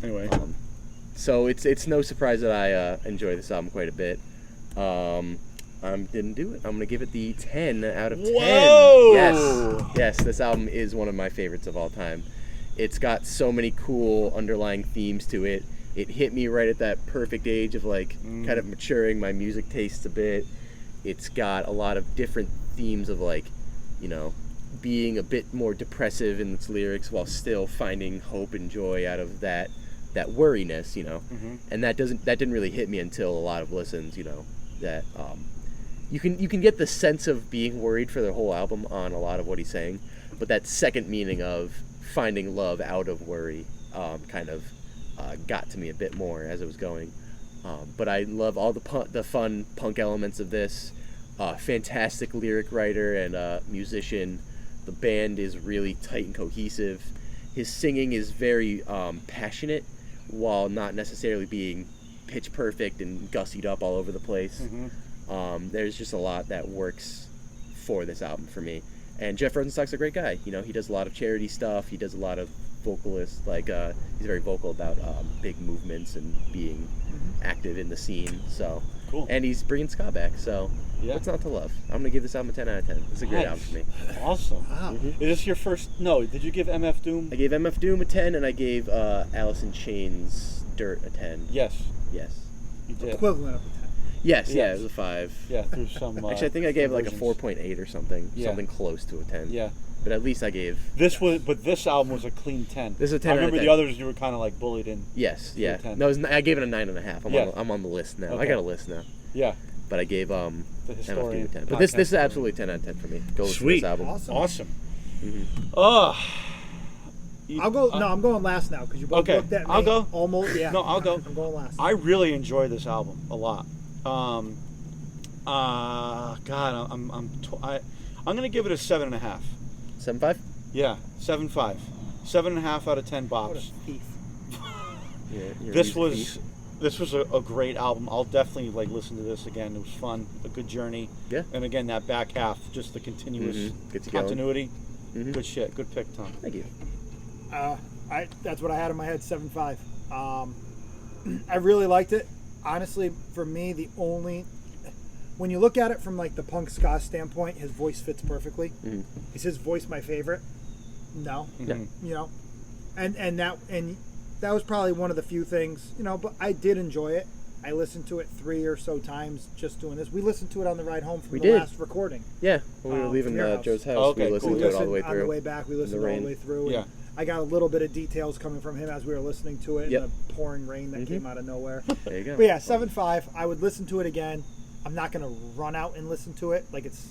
Anyway. So it's no surprise that I enjoy this album quite a bit. I didn't do it. I'm going to give it the 10 out of 10. Whoa! Yes, this album is one of my favorites of all time. It's got so many cool underlying themes to it. It hit me right at that perfect age of kind of maturing my music tastes a bit. It's got a lot of different themes of being a bit more depressive in its lyrics while still finding hope and joy out of that worriness, and that didn't really hit me until a lot of listens, that you can get the sense of being worried for the whole album on a lot of what he's saying, but that second meaning of finding love out of worry kind of got to me a bit more as it was going. But I love all the fun punk elements of this. Fantastic lyric writer and musician. The band is really tight and cohesive. His singing is very passionate, while not necessarily being pitch perfect and gussied up all over the place. There's just a lot that works for this album for me. And Jeff Rosenstock's a great guy. He does a lot of charity stuff. He does a lot of vocalist, he's very vocal about big movements and being active in the scene. So cool. And he's bringing ska back. So what's not to love? I'm gonna give this album a 10 out of 10. It's a great album for me. Awesome. Wow. Is this your first? No. Did you give MF Doom? I gave MF Doom a 10, and I gave Alice in Chains' Dirt a 10. Yes. Yes. You did. Equivalent of a 10. Yes. Yeah, Yes. it was a 5. Yeah. Through some. Actually, I think I gave like a versions. 4.8 or something. Yeah. Something close to a 10. Yeah. But at least I gave. But this album was a clean 10. This is a 10 I out of remember 10. the others you were kind of like bullied in. Yes. Yeah. 10. No, I gave it a 9.5. Yeah. I'm on the list now. I Okay. got a list now. Yeah. But I gave The MF Doom historian. a 10. But this podcast. is absolutely 10 out of 10 for me. Go listen to Sweet. this album. Awesome. Oh. I'll go. No, I'm going last now because you both Okay, looked at me. I'll go. Almost. Yeah. No, I'll go. I'm going last. I really enjoy this album a lot. God, I'm gonna give it a 7.5. 7.5? Yeah, 7.5. 7.5 out of 10 What a bops. thief. Yeah, This was a great album. I'll definitely listen to this again. It was fun, a good journey. Yeah. And again, that back half, just the continuous Gets you going. continuity. Good shit. Good pick, Tom. Thank you. That's what I had in my head. 7.5. I really liked it. Honestly, for me, when you look at it from the punk ska standpoint, his voice fits perfectly. Is his voice my favorite? No. Yeah. And that was probably one of the few things, but I did enjoy it. I listened to it 3 or so times just doing this. We listened to it on the ride home from the last recording. Yeah, when we were leaving from your house. Joe's house, Okay, we listened cool. to it all the way On through. the way back, we listened the all rain. the way through. Yeah. And I got a little bit of details coming from him as we were listening to it Yep. in the pouring rain that came out of nowhere. There you go. But yeah, 7.5. I would listen to it again. I'm not going to run out and listen to it. It's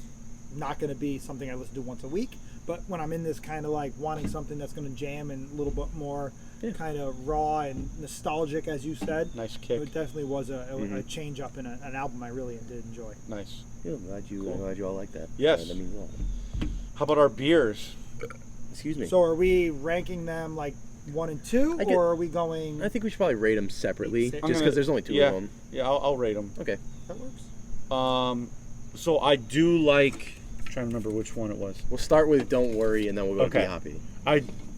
not going to be something I listen to once a week. But when I'm in this kind of wanting something that's going to jam and a little bit more kind of raw and nostalgic, as you said, Nice kick. it definitely was a change up in an album I really did enjoy. Nice. Yeah, I'm glad you all like that. Yes. That means a lot. How about our beers? Excuse me. So are we ranking them 1 and 2, or are we going? I think we should probably rate them separately, Just just because there's only 2 of them. Yeah, I'll rate them. Okay. That works. So I do like. I'm trying to remember which one it was. We'll start with Don't Worry, and then we'll go Okay. to Hoppy.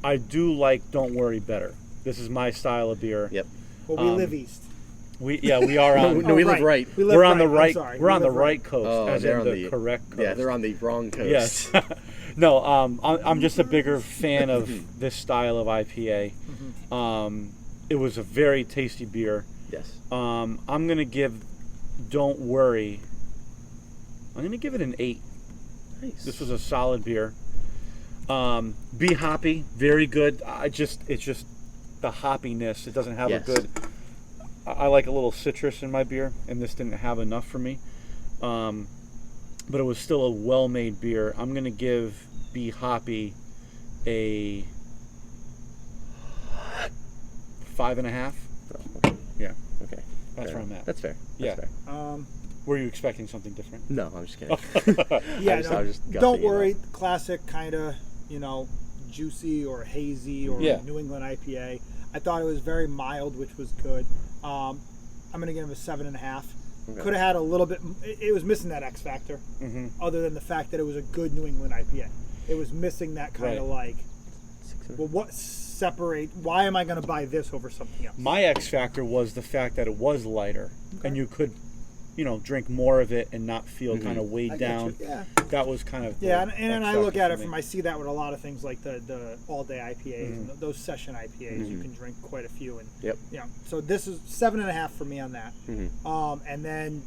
I do like Don't Worry better. This is my style of beer. Yep. Well, we live east. We are on. No, we live right. We live We're on the I'm right. sorry. We're We on the live right coast, Oh, as they're in on the the- correct coast. Yeah, they're on the wrong coast. Yes. No, I'm just a bigger fan of this style of IPA. it was a very tasty beer. Yes. I'm going to give Don't Worry, I'm going to give it an 8. Nice. This was a solid beer. Be Hoppy, very good. It's just the hoppiness. It doesn't have a good... I like a little citrus in my beer, and this didn't have enough for me. But it was still a well-made beer. I'm going to give Be Hoppy a 5.5. Yeah. Okay. That's where I'm at. That's fair. Yeah. That's fair. Were you expecting something different? No, I'm just kidding. Yeah, I was just Don't Worry, classic kind of, juicy or hazy or New England IPA. I thought it was very mild, which was good. I'm going to give him a 7.5. Okay. Could have had a little bit. It was missing that X factor, other than the fact that it was a good New England IPA. It was missing that kind of like, well, what separate? Why am I going to buy this over something else? My X factor was the fact that it was lighter, and you could, drink more of it and not feel kind of weighed down. Yeah. That was kind of and I look at it from I see that with a lot of things like the all day IPAs and those session IPAs. You can drink quite a few, and so this is 7.5 for me on that. And then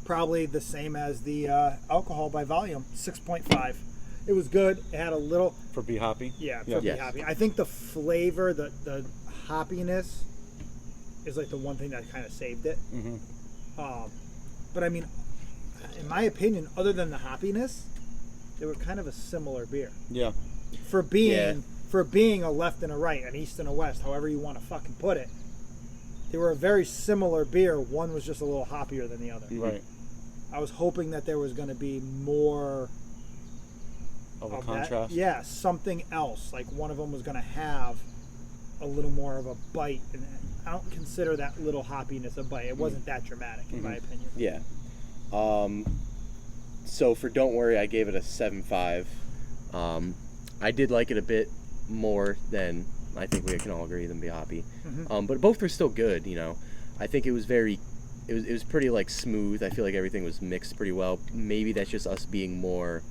probably the same as the alcohol by volume, 6.5. It was good. It had a little for Be Hoppy. Yeah, for Be Hoppy. I think the flavor, the hoppiness, is like the one thing that kind of saved it. But I mean, in my opinion, other than the hoppiness, they were kind of a similar beer. Yeah. For being a left and a right, an east and a west, however you want to fucking put it, they were a very similar beer. One was just a little hoppier than the other. Right. I was hoping that there was going to be more of a contrast. Yeah, something else. Like one of them was going to have a little more of a bite, and I don't consider that little hoppiness a bite. It wasn't that dramatic, in my opinion. Yeah. So for Don't Worry, I gave it a 7.5. I did like it a bit more than I think we can all agree than Be Hoppy. But both were still good. I think it was very. It was pretty like smooth. I feel like everything was mixed pretty well. Maybe that's just us being more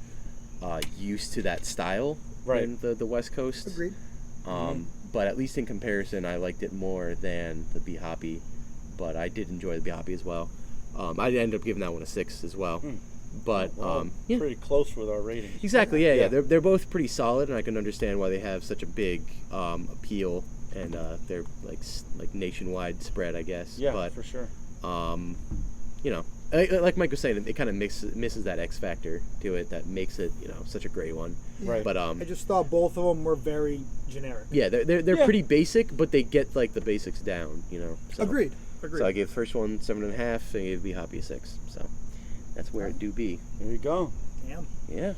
used to that style than the West Coast. Agreed. But at least in comparison, I liked it more than the Be Hoppy. But I did enjoy the Be Hoppy as well. I ended up giving that one a 6 as well. But pretty close with our ratings. Exactly. Yeah. They're both pretty solid, and I can understand why they have such a big appeal, and they're like nationwide spread, I guess. Yeah, but, for sure. Like Mike was saying, it kind of misses that X factor to it that makes it such a great one. Right. But I just thought both of them were very generic. Yeah, they're pretty basic, but they get like the basics down. So. Agreed. So I gave the first one 7.5, and I gave Be Hoppy a 6. So that's where it do be. There you go. Damn. Yeah.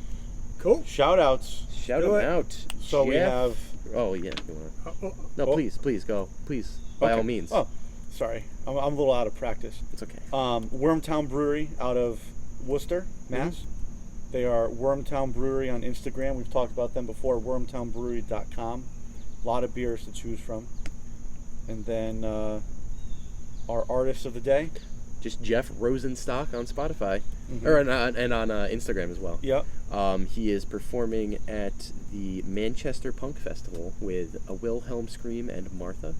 Cool. Shout outs. Shout them out. So Jeff. we have. Oh yeah. No, please go. Please, by all means. Oh, sorry. I'm a little out of practice. It's okay. Wormtown Brewery out of Worcester, Mass. They are Wormtown Brewery on Instagram. We've talked about them before. Wormtownbrewery.com. A lot of beers to choose from. And then our artist of the day, just Jeff Rosenstock on Spotify, and on Instagram as well. Yep. He is performing at the Manchester Punk Festival with 𝙒𝙁𝙁𝙁 and Martha,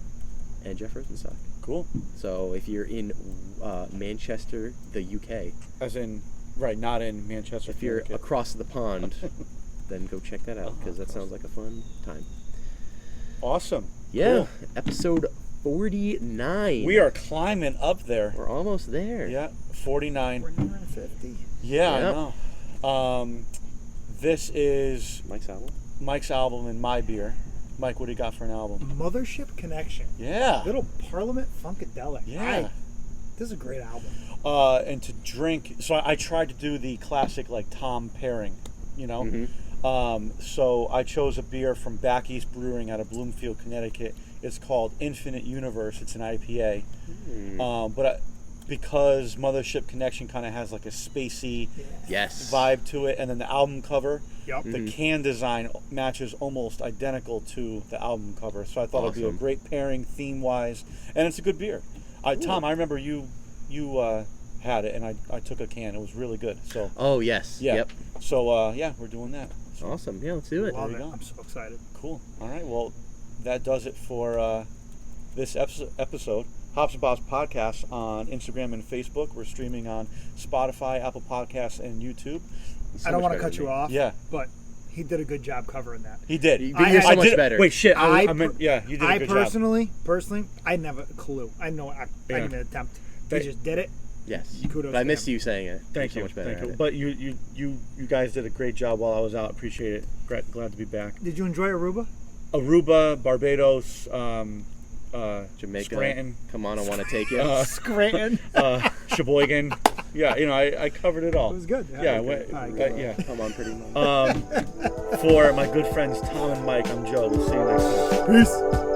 and Jeff Rosenstock. Cool. So if you're in Manchester, the UK, as in not in Manchester. If you're across the pond, then go check that out because that sounds like a fun time. Awesome. Yeah. Cool. Episode 49. We are climbing up there. We're almost there. Yeah, 49. We're near 50. Yeah, I know. This is Mike's album and my beer. Mike, what do you got for an album? Mothership Connection. Yeah. Little Parliament Funkadelic. Yeah. This is a great album. And to drink, so I tried to do the classic Tom pairing, So I chose a beer from Back East Brewing out of Bloomfield, Connecticut. It's called Infinite Universe. It's an IPA. But because Mothership Connection kind of has like a spacey vibe to it, and then the album cover, the can design matches almost identical to the album cover. So I thought it'd be a great pairing theme-wise, and it's a good beer. Tom, I remember you had it, and I took a can. It was really good. So. Oh yes. Yeah. Yep. So we're doing that. So, awesome. Yeah, let's do it. Love it. I'm so excited. Cool. All right. Well, that does it for this episode, Hops and Bops Podcast, on Instagram and Facebook. We're streaming on Spotify, Apple Podcasts, and YouTube. I don't want to cut you off. Yeah. But he did a good job covering that. He did. You're so much better. Wait, shit. I meant, yeah, you did a good job. Personally, I never a clue. I know I didn't even attempt. He just did it. Yes. Kudos. But I to missed him. you saying it. Thank you. So much better Thank you. at it. But you guys did a great job while I was out. Appreciate it. Glad to be back. Did you enjoy Aruba? Aruba, Barbados, Jamaica. Scranton. Come on, I want to take you. Scranton. Sheboygan. Yeah, I covered it all. It was good. Yeah, Okay. Come on, pretty much. For my good friends Tom and Mike, I'm Joe. We'll see you next time. Peace.